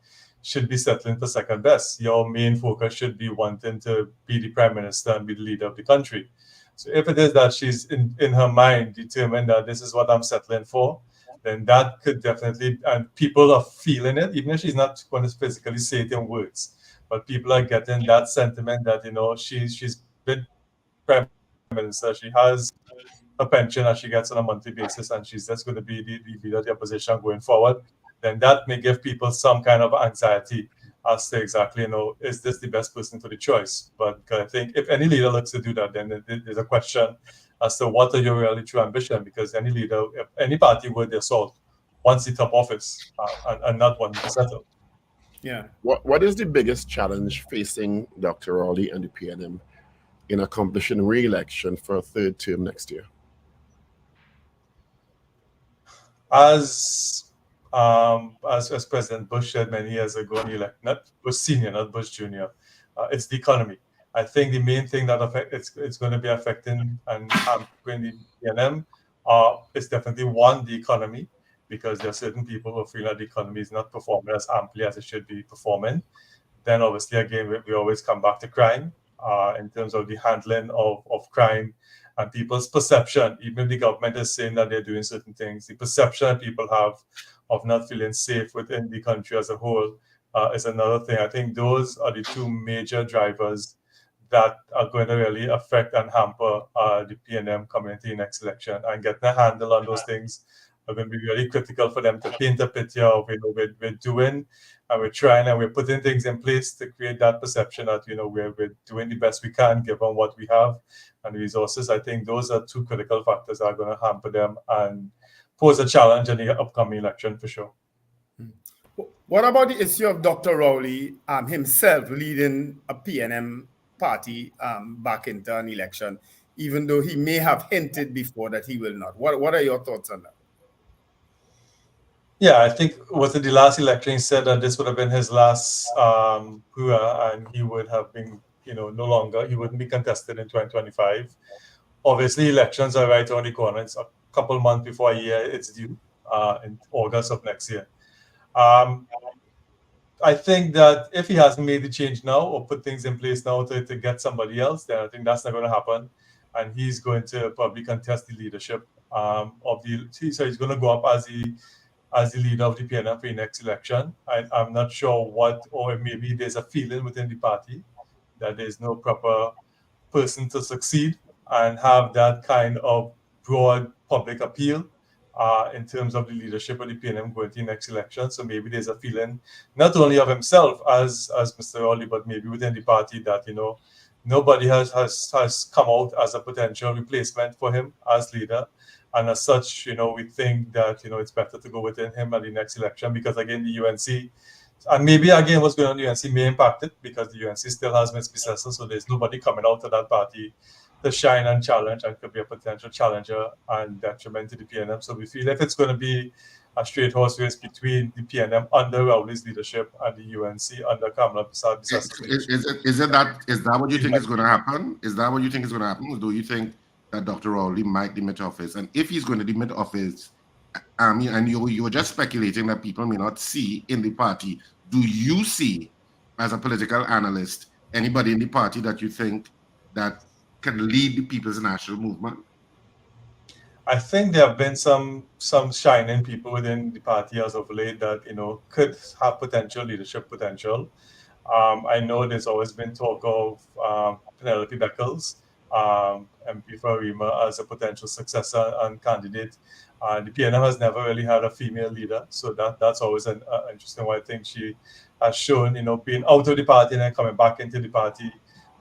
should be settling for second best. Your main focus should be wanting to be the prime minister and be the leader of the country. So if it is that she's in her mind determined that this is what I'm settling for, then that could definitely, and people are feeling it, even if she's not going to physically say it in words, but people are getting that sentiment that, she's been prime minister, she has a pension that she gets on a monthly basis, and she's just going to be the leader of the opposition going forward. Then that may give people some kind of anxiety as to exactly, is this the best person for the choice? But I think if any leader looks to do that, then there's a question as to what are your really true ambition, because any leader, any party worth their salt wants the top office and not one to settle. Yeah. What is the biggest challenge facing Dr. Rowley and the PNM in accomplishing re-election for a third term next year? As President Bush said many years ago, not Bush Senior, not Bush Junior, it's the economy. I think the main thing that it's going to be affecting and hampering the PNM is definitely one, the economy, because there are certain people who feel that the economy is not performing as amply as it should be performing. Then obviously, again, we always come back to crime in terms of the handling of crime and people's perception. Even if the government is saying that they're doing certain things, the perception that people have of not feeling safe within the country as a whole is another thing. I think those are the two major drivers that are going to really affect and hamper the PNM coming into the next election. And getting a handle on those things are going to be really critical for them to paint a picture of, we're doing and we're trying and we're putting things in place to create that perception that, we're doing the best we can given what we have and the resources. I think those are two critical factors that are going to hamper them and pose a challenge in the upcoming election for sure. What about the issue of Dr. Rowley himself leading a PNM party back into an election, even though he may have hinted before that he will not? What are your thoughts on that? Yeah, I think was it the last election he said that this would have been his last hurrah, and he would have been, no longer, he wouldn't be contested in 2025. Obviously, elections are right around the corner. It's a couple months before a year it's due in August of next year. I think that if he hasn't made the change now or put things in place now to get somebody else, then I think that's not going to happen. and he's going to probably contest the leadership of the. So he's going to go up as the leader of the PNM for the next election. I'm not sure what, or maybe there's a feeling within the party that there's no proper person to succeed and have that kind of broad public appeal in terms of the leadership of the PNM going to the next election. So maybe there's a feeling not only of himself as Mr. Rowley, but maybe within the party that, nobody has come out as a potential replacement for him as leader. And as such, we think that, it's better to go within him at the next election because, again, the UNC, and maybe, again, what's going on in the UNC may impact it because the UNC still has its successor, so there's nobody coming out of that party to shine and challenge and could be a potential challenger and detriment to the PNM. So we feel if it's going to be a straight horse race between the PNM under Rowley's leadership and the UNC under Kamala Bissa's leadership. Is that what you think is going to happen? Is that what you think is going to happen? Or do you think that Dr. Rowley might demit office? And if he's going to demit office, and you were just speculating that people may not see in the party, do you see, as a political analyst, anybody in the party that you think that can lead the People's National Movement? I think there have been some shining people within the party as of late that could have leadership potential. I know there's always been talk of Penelope Beckles, MP for Arima, as a potential successor and candidate. The PNM has never really had a female leader, so that's always an interesting one. I think she has shown, being out of the party and then coming back into the party,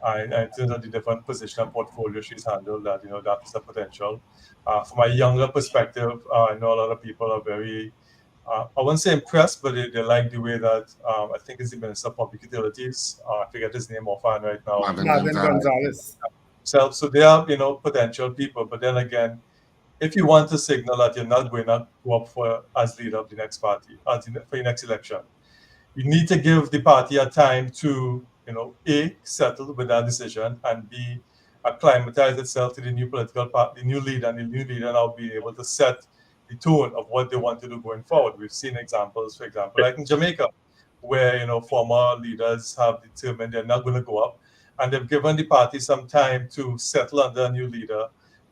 and in terms of the different position and portfolio she's handled, that that is a potential. From a younger perspective, I know a lot of people are very, I wouldn't say impressed, but they like the way that I think it's the Minister of Public Utilities. I forget his name offhand right now. Marvin Gonzalez. So they are, potential people, but then again, if you want to signal that you're not going to go up for as leader of the next party, for the next election, you need to give the party a time to, A, settle with that decision, and B, acclimatize itself to the new political party, the new leader, and the new leader now be able to set the tone of what they want to do going forward. We've seen examples, for example, like in Jamaica, where, former leaders have determined they're not going to go up, and they've given the party some time to settle under a new leader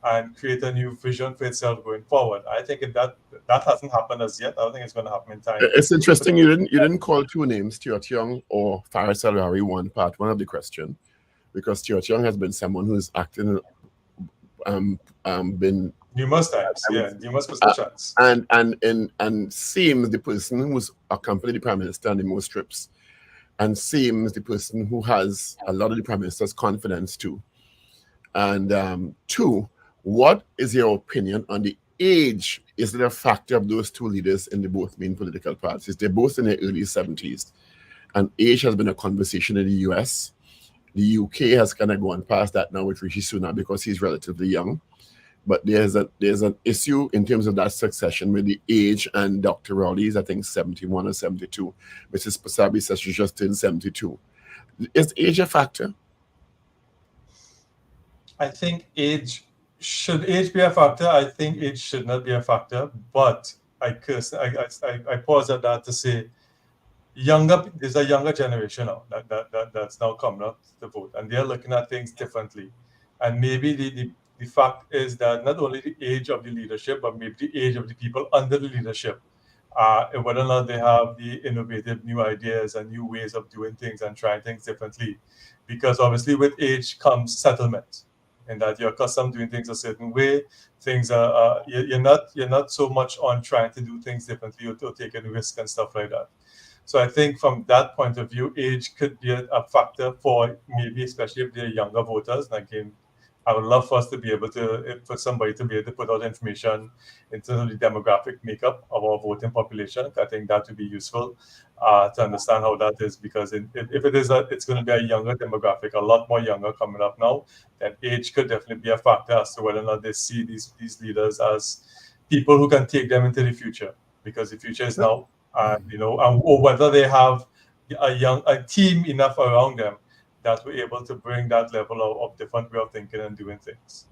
and create a new vision for itself going forward. I think if that hasn't happened as yet, I don't think it's going to happen in time. It's interesting you didn't call two names, Stuart Young or Faris El-Rari, one of the question, because Stuart Young has been someone who's acted been numerous times, numerous positions, and seems the person who's accompanied the Prime Minister on the most trips, and seems the person who has a lot of the Prime Minister's confidence too. And two, what is your opinion on the age? Is it a factor of those two leaders in the both main political parties? They're both in their early 70s. And age has been a conversation in the US. The UK has kind of gone past that now with Rishi Sunak because he's relatively young. But there's an issue in terms of that succession with the age, and Dr. Rowley is, I think, 71 or 72. Mrs. Pasabi says she just turned 72. Is age a factor? I think should age be a factor? I think age should not be a factor, but I pause at that to say there's a younger generation now that's now coming up to vote, and they're looking at things differently. And maybe the fact is that not only the age of the leadership, but maybe the age of the people under the leadership, whether or not they have the innovative new ideas and new ways of doing things and trying things differently. Because obviously with age comes settlement, in that you're accustomed to doing things a certain way. Things are you're not so much on trying to do things differently or taking risk and stuff like that. So I think from that point of view, age could be a factor for maybe, especially if they're younger voters. And again, I would love for us to be able to, for somebody to be able to put out information in terms of the demographic makeup of our voting population. I think that would be useful to understand how that is, because if it is, it's going to be a younger demographic, a lot more younger coming up now, then age could definitely be a factor as to whether or not they see these leaders as people who can take them into the future, because the future is now, or whether they have a team enough around them that we're able to bring that level of different way of thinking and doing things.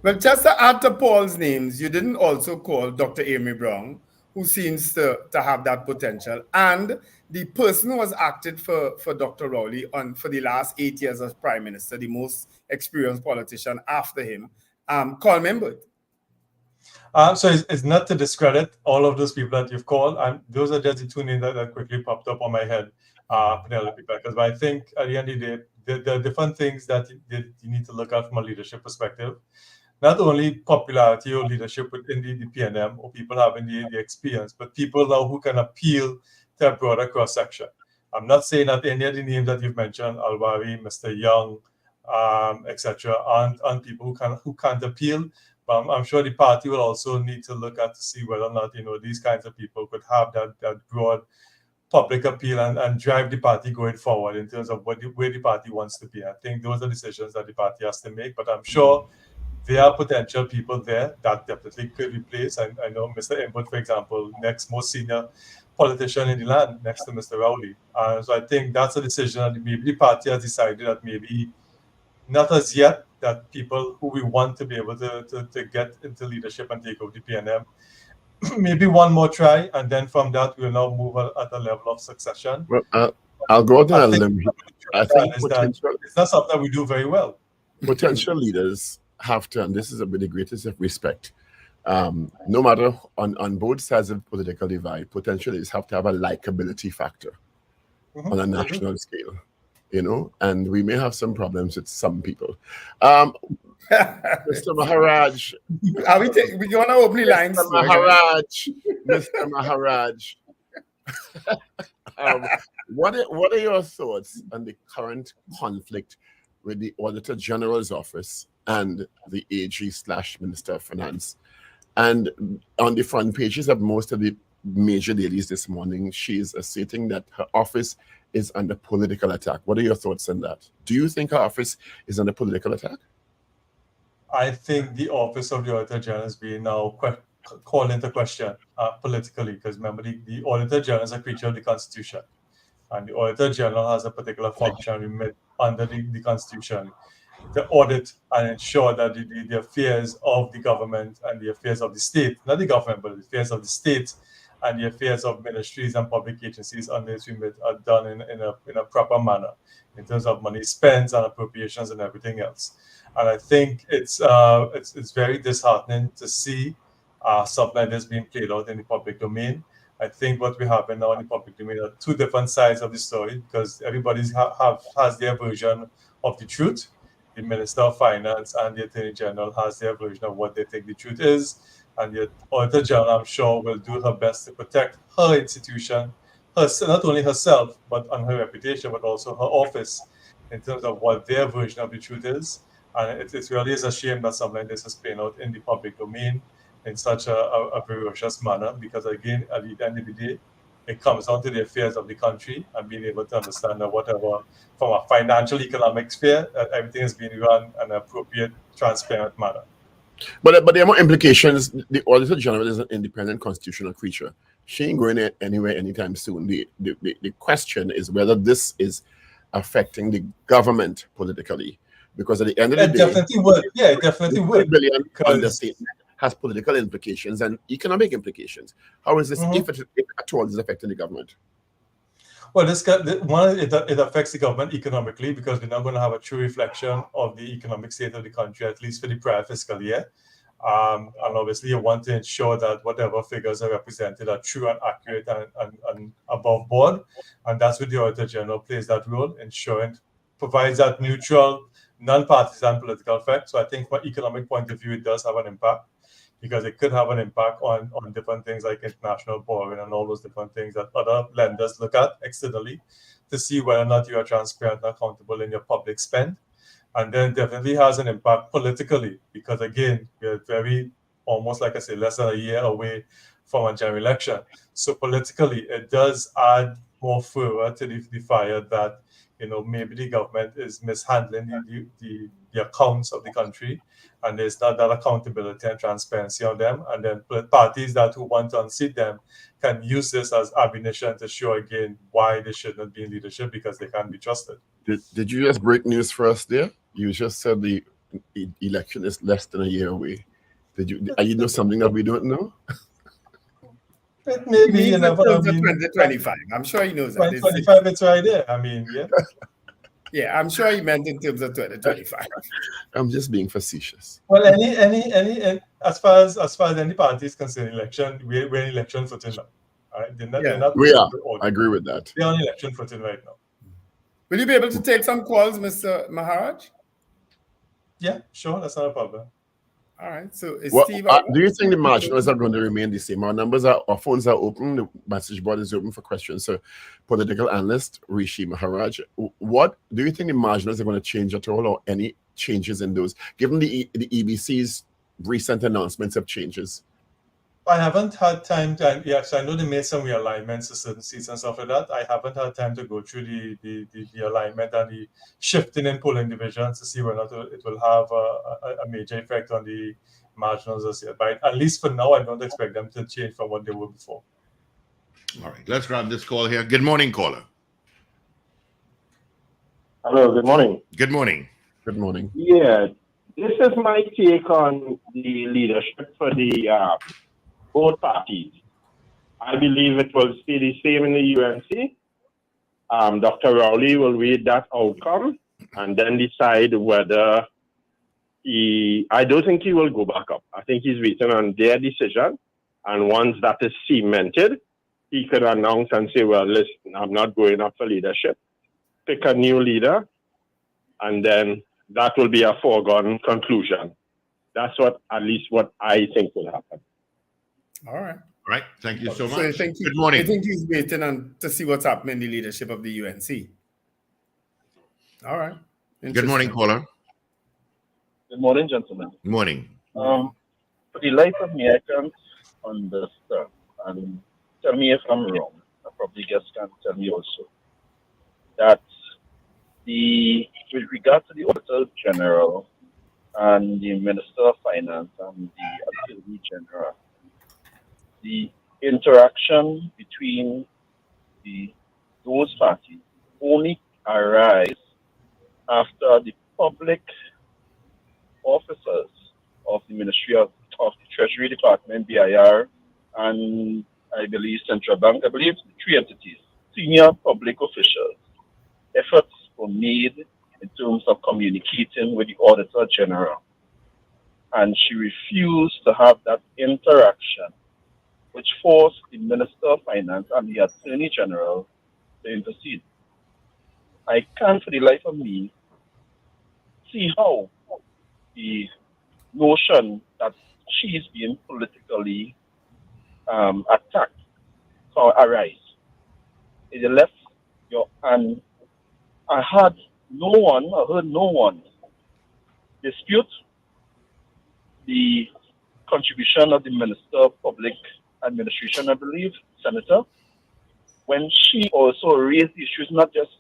Well, just to add to Paul's names, you didn't also call Dr. Amy Brown, who seems to have that potential. And the person who has acted for Dr. Rowley for the last 8 years as Prime Minister, the most experienced politician after him, Call Members. So it's not to discredit all of those people that you've called, and those are just the two names that quickly popped up on my head, Penelope, because I think at the end of the day, there are different things that you need to look at from a leadership perspective. Not only popularity or leadership within the PNM or people having the experience, but people now who can appeal to a broader cross-section. I'm not saying that any of the names that you've mentioned, Alwari, Mr. Young, etc., aren't people who can't appeal. But I'm sure the party will also need to look at to see whether or not these kinds of people could have that broad public appeal and drive the party going forward in terms of where the party wants to be. I think those are decisions that the party has to make. But I'm sure there are potential people there that definitely could replace. I know Mr. Input, for example, next most senior politician in the land, next to Mr. Rowley. So I think that's a decision that maybe the party has decided that maybe not as yet, that people who we want to be able to get into leadership and take over the PNM, maybe one more try, and then from that we'll now move at a level of succession. Well, I'll go out on a limb. I think it's not something that we do very well. Potential leaders have to, and this is with the greatest of respect, no matter on both sides of the political divide, potential leaders have to have a likability factor on a national scale. And we may have some problems with some people. Mr. Maharaj. Are we going to open the lines? Mr. Maharaj. What are your thoughts on the current conflict with the Auditor General's office and the AG/Minister of Finance? And on the front pages of most of the major dailies this morning, she is asserting that her office is under political attack. What are your thoughts on that? Do you think her office is under political attack? I think the office of the Auditor General is being now called into question politically, because remember, the Auditor General is a creature of the Constitution, and the Auditor General has a particular function remit under the Constitution to audit and ensure that the affairs of the government and the affairs of the state, not the government, but the affairs of the state and the affairs of ministries and public agencies under its remit are done in a proper manner in terms of money spent and appropriations and everything else. And I think it's very disheartening to see something like this being played out in the public domain. I think what we have now in the public domain are two different sides of the story, because everybody has their version of the truth. The Minister of Finance and the Attorney General has their version of what they think the truth is. And the Auditor General, I'm sure, will do her best to protect her institution, not only herself, but on her reputation, but also her office, in terms of what their version of the truth is. And it really is a shame that something like this is playing out in the public domain in such a ferocious manner, because again, at the end of the day, it comes down to the affairs of the country and being able to understand that whatever, from a financial economic sphere, that everything is being run in an appropriate, transparent manner. But there are more implications. The Auditor General is an independent constitutional creature. She ain't going anywhere anytime soon. The question is whether this is affecting the government politically. Because at the end of the day, definitely would. Yeah, it definitely would. Billion understatement has political implications and economic implications. How is this, if at all, is affecting the government? Well, it affects the government economically, because we're not going to have a true reflection of the economic state of the country, at least for the prior fiscal year. And obviously, you want to ensure that whatever figures are represented are true and accurate and above board. And that's where the Auditor General plays that role, ensuring, provides that neutral, non-partisan political effect. So I think from an economic point of view, it does have an impact, because it could have an impact on different things like international borrowing and all those different things that other lenders look at externally to see whether or not you are transparent and accountable in your public spend. And then definitely has an impact politically, because again, we're very, almost like I say, less than a year away from a general election. So politically, it does add more fervor to the fire that, maybe the government is mishandling the accounts of the country, and there's not that accountability and transparency on them. And then parties who want to unseat them can use this as ammunition to show again why they should not be in leadership, because they can't be trusted. Did you just break news for us there? You just said the election is less than a year away. Are you know something that we don't know? It may He be, you means in never. terms of 2025. I'm sure he knows that. 2025, it's right there. I mean, yeah. Yeah, I'm sure he meant in terms of 2025. I'm just being facetious. Well, any as far as any party is concerned, election, we're in election footing now. All right, they're not We are. I agree with that. They're on election footing right now. Will you be able to take some calls, Mr. Maharaj? Yeah, sure, that's not a problem. All right. So is Well, Steve? do you think the marginals are going to remain the same? Our phones are open. The message board is open for questions. So, political analyst Rishi Maharaj, what do you think the marginals are going to change at all, or any changes in those? Given the EBC's recent announcements of changes. I haven't had time to. Yes, I know they made some realignments to certain seats and stuff like that. I haven't had time to go through the alignment and the shifting in polling divisions to see whether it will have a major effect on the marginals as yet. But at least for now, I don't expect them to change from what they were before. All right, let's grab this call here. Good morning, caller. Hello, good morning. Good morning. Good morning. Yeah, this is my take on the leadership for the both parties. I believe it will stay the same in the UNC. Dr. Rowley will read that outcome and then decide whether I don't think he will go back up. I think he's waiting on their decision. And once that is cemented, he could announce and say, well, listen, I'm not going up for leadership. Pick a new leader. And then that will be a foregone conclusion. That's at least what I think will happen. All right. All right. Thank you so much. So Good morning. I think he's waiting to see what's happening in the leadership of the UNC. All right. Good morning, caller. Good morning, gentlemen. Good morning. For the life of me, I can't understand. And tell me if I'm wrong. I probably guests can tell me also that with regard to the Auditor General and the Minister of Finance and the Attorney General, the interaction between those parties only arise after the public officers of the Ministry of the Treasury Department, BIR, and I believe Central Bank, I believe 3 entities, senior public officials, efforts were made in terms of communicating with the Auditor General. And she refused to have that interaction, which forced the Minister of Finance and the Attorney General to intercede. I can't for the life of me see how the notion that she is being politically attacked can arise. It left and I heard no one dispute the contribution of the Minister of Public Administration, I believe, Senator, when she also raised issues, not just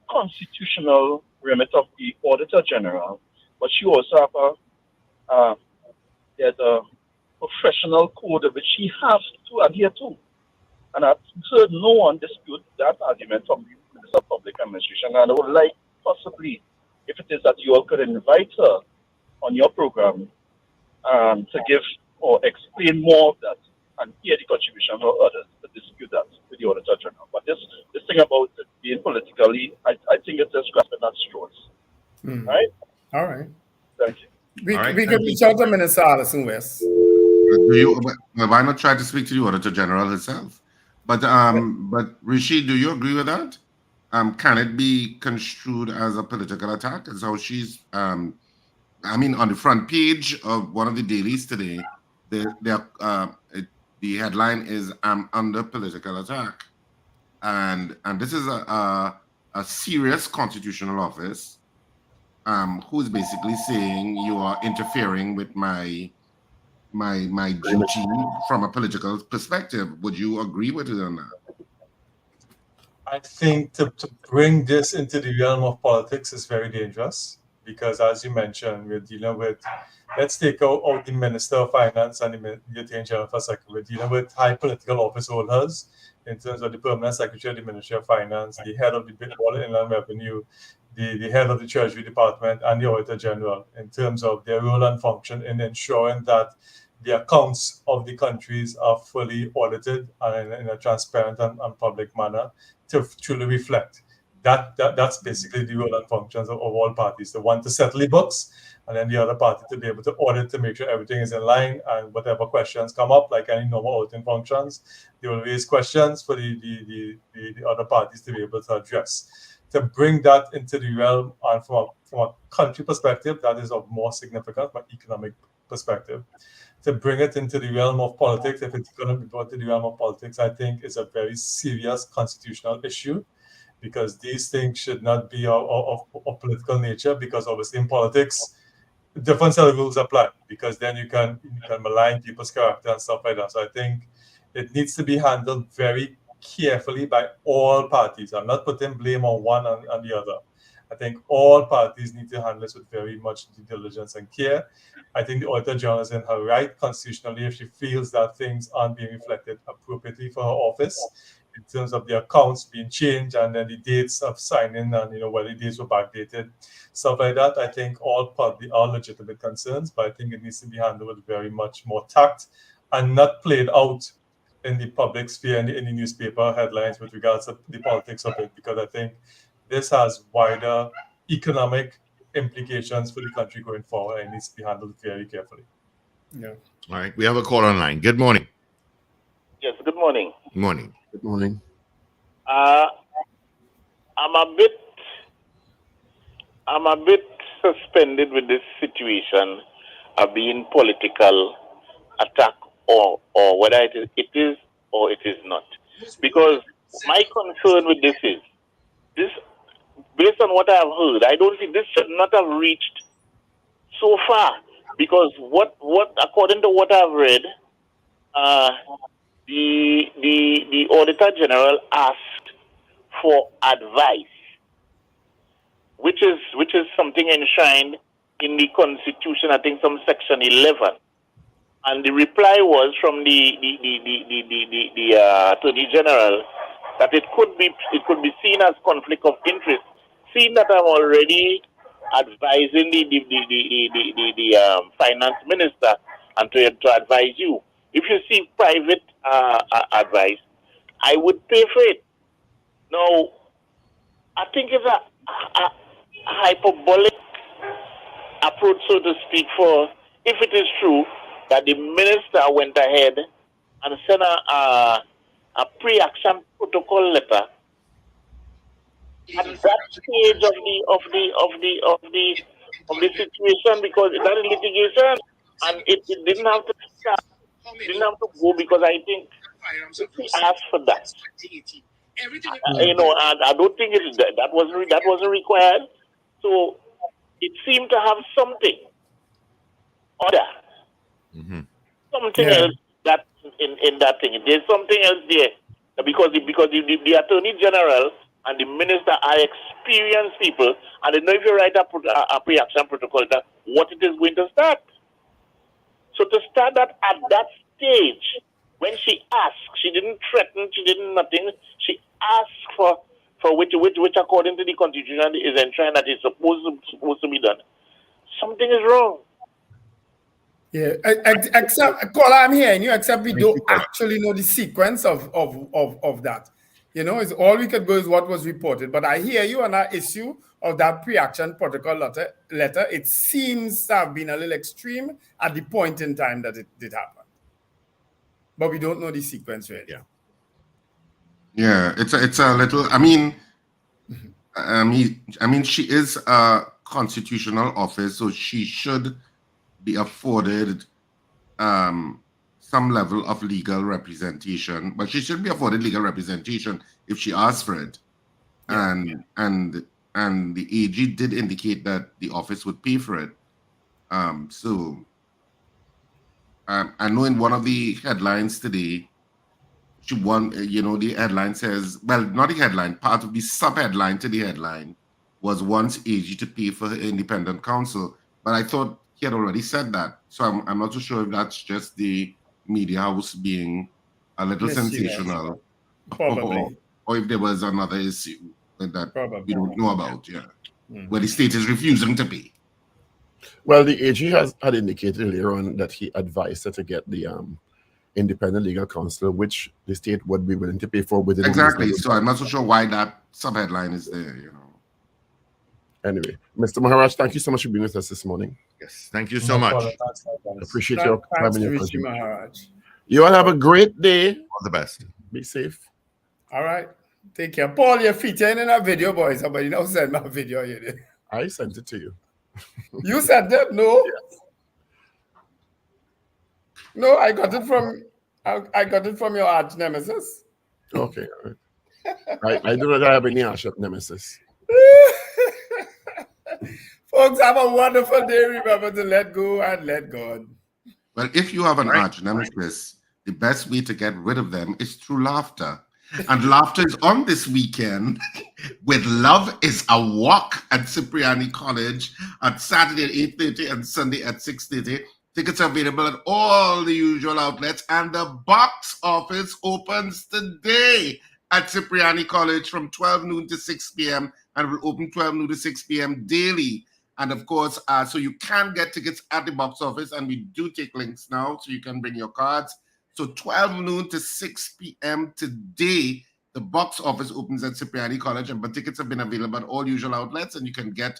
constitutional remit of the Auditor General, but she also have there's a professional code which she has to adhere to. And I've heard no one dispute that argument from the Minister of Public Administration. And I would like possibly, if it is that you all could invite her on your program to give or explain more of that and hear the contribution of others to dispute that with the Auditor General. But this thing about it being politically, I think it's just grasping at straws. Right? All right. Thank you. We can reach out to Minister Alison West. Why not try to speak to the Auditor General herself? But Rishi, do you agree with that? Can it be construed as a political attack? As how she's, on the front page of one of the dailies today, the headline is "I'm under political attack," and this is a serious constitutional office, who's basically saying you are interfering with my duty from a political perspective. Would you agree with it on that? I think to bring this into the realm of politics is very dangerous because, as you mentioned, we're dealing with, let's take out the Minister of Finance and the Attorney General for a second. We're dealing with high political office holders in terms of the Permanent Secretary of the Ministry of Finance, the head of the Board of Inland Revenue, the head of the Treasury Department, and the Auditor General in terms of their role and function in ensuring that the accounts of the countries are fully audited and in a transparent and public manner to truly reflect. That's basically the role and functions of all parties. The one to settle the books, and then the other party to be able to audit to make sure everything is in line, and whatever questions come up, like any normal auditing functions, they will raise questions for the other parties to be able to address. To bring that into the realm, and from a country perspective, that is of more significance, from an economic perspective. To bring it into the realm of politics, if it's going to be brought to the realm of politics, I think is a very serious constitutional issue, because these things should not be of political nature, because obviously in politics, different set of rules apply, because then you can malign people's character and stuff like that. So I think it needs to be handled very carefully by all parties. I'm not putting blame on one and the other. I think all parties need to handle this with very much due diligence and care. I think the Auditor General is in her right constitutionally if she feels that things aren't being reflected appropriately for her office in terms of the accounts being changed and then the dates of signing and whether the dates were backdated, stuff like that. I think all are legitimate concerns, but I think it needs to be handled with very much more tact and not played out in the public sphere and in the newspaper headlines with regards to the politics of it, because I think this has wider economic implications for the country going forward, and it needs to be handled very carefully. Yeah. All right, we have a call online. Good morning. Yes, good morning. Good morning. Good morning. I'm a bit suspended with this situation of being political attack or whether it is or it is not. Because my concern with this is based on what I have heard, I don't think this should not have reached so far. Because what according to what I've read, the Auditor General asked for advice, which is something enshrined in the Constitution, I think some section 11. And the reply was from the Attorney General that it could be seen as conflict of interest, seeing that I'm already advising the finance minister and to advise you. If you see private advice, I would pay for it. Now, I think it's a hyperbolic approach, so to speak, for if it is true that the minister went ahead and sent a pre-action protocol letter at that stage of the situation, because that is litigation, and it didn't have to start, didn't have to go, because I think he asked for that. I don't think that wasn't required. So it seemed to have something other. Something else that in that thing. There's something else there, because the Attorney General and the minister are experienced people, and they know if you write a pre-action protocol, that what it is going to start. So to start that at that stage, when she asked, she didn't threaten, she didn't nothing. She asked for which according to the Constitution is enshrined that is supposed to be done. Something is wrong. Yeah, except, Call, I'm hearing you, except we don't actually know the sequence of that. It's all we could go is what was reported. But I hear you on that issue of that pre-action protocol letter. It seems to have been a little extreme at the point in time that it did happen. But we don't know the sequence really. Yeah, it's a little. I mean, she is a constitutional office, so she should be afforded some level of legal representation. But she should be afforded legal representation if she asks for it. And the AG did indicate that the office would pay for it. So I know in one of the headlines today, the headline says, well, not the headline, part of the sub-headline to the headline was wants AG to pay for her independent counsel. But I thought he had already said that. So I'm not too sure if that's just the media house being a little sensational. Probably. Or if there was another issue that we don't know about, where the state is refusing to pay. Well, the AG had indicated earlier on that he advised her to get the independent legal counsel, which the state would be willing to pay for within Exactly. reasonable So I'm not so sure why that subheadline is there, you know. Anyway, Mr. Maharaj, thank you so much for being with us this morning. Yes, thank you so much. Appreciate your time Thanks, and your Rishi contribution. Maharaj. You all have a great day. All the best. Be safe. All right. Take care. Paul, your featuring in a video, boys. Somebody now send me a video here. I sent it to you. You sent it? No. Yes. No, I got it from your arch nemesis. Okay. All right. I do not have any arch nemesis. Folks, have a wonderful day. Remember to let go and let God. Well, if you have an arch nemesis, the best way to get rid of them is through laughter. And laughter is on this weekend with Love is a Walk at Cipriani College on Saturday at 8:30 and Sunday at 6:30. Tickets are available at all the usual outlets, and the box office opens today at Cipriani College from 12 noon to 6 p.m. and will open 12 noon to 6 p.m. daily. And of course, so you can get tickets at the box office, and we do take links now, so you can bring your cards. So 12 noon to 6 p.m. today, the box office opens at Cipriani College, but tickets have been available at all usual outlets, and you can get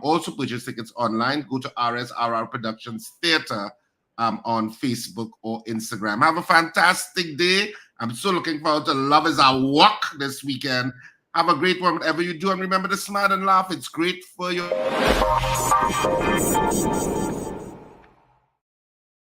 also purchase tickets online. Go to RSRR Productions Theatre on Facebook or Instagram. Have a fantastic day. I'm so looking forward to Love is a Walk this weekend. Have a great one, whatever you do, and remember to smile and laugh. It's great for your...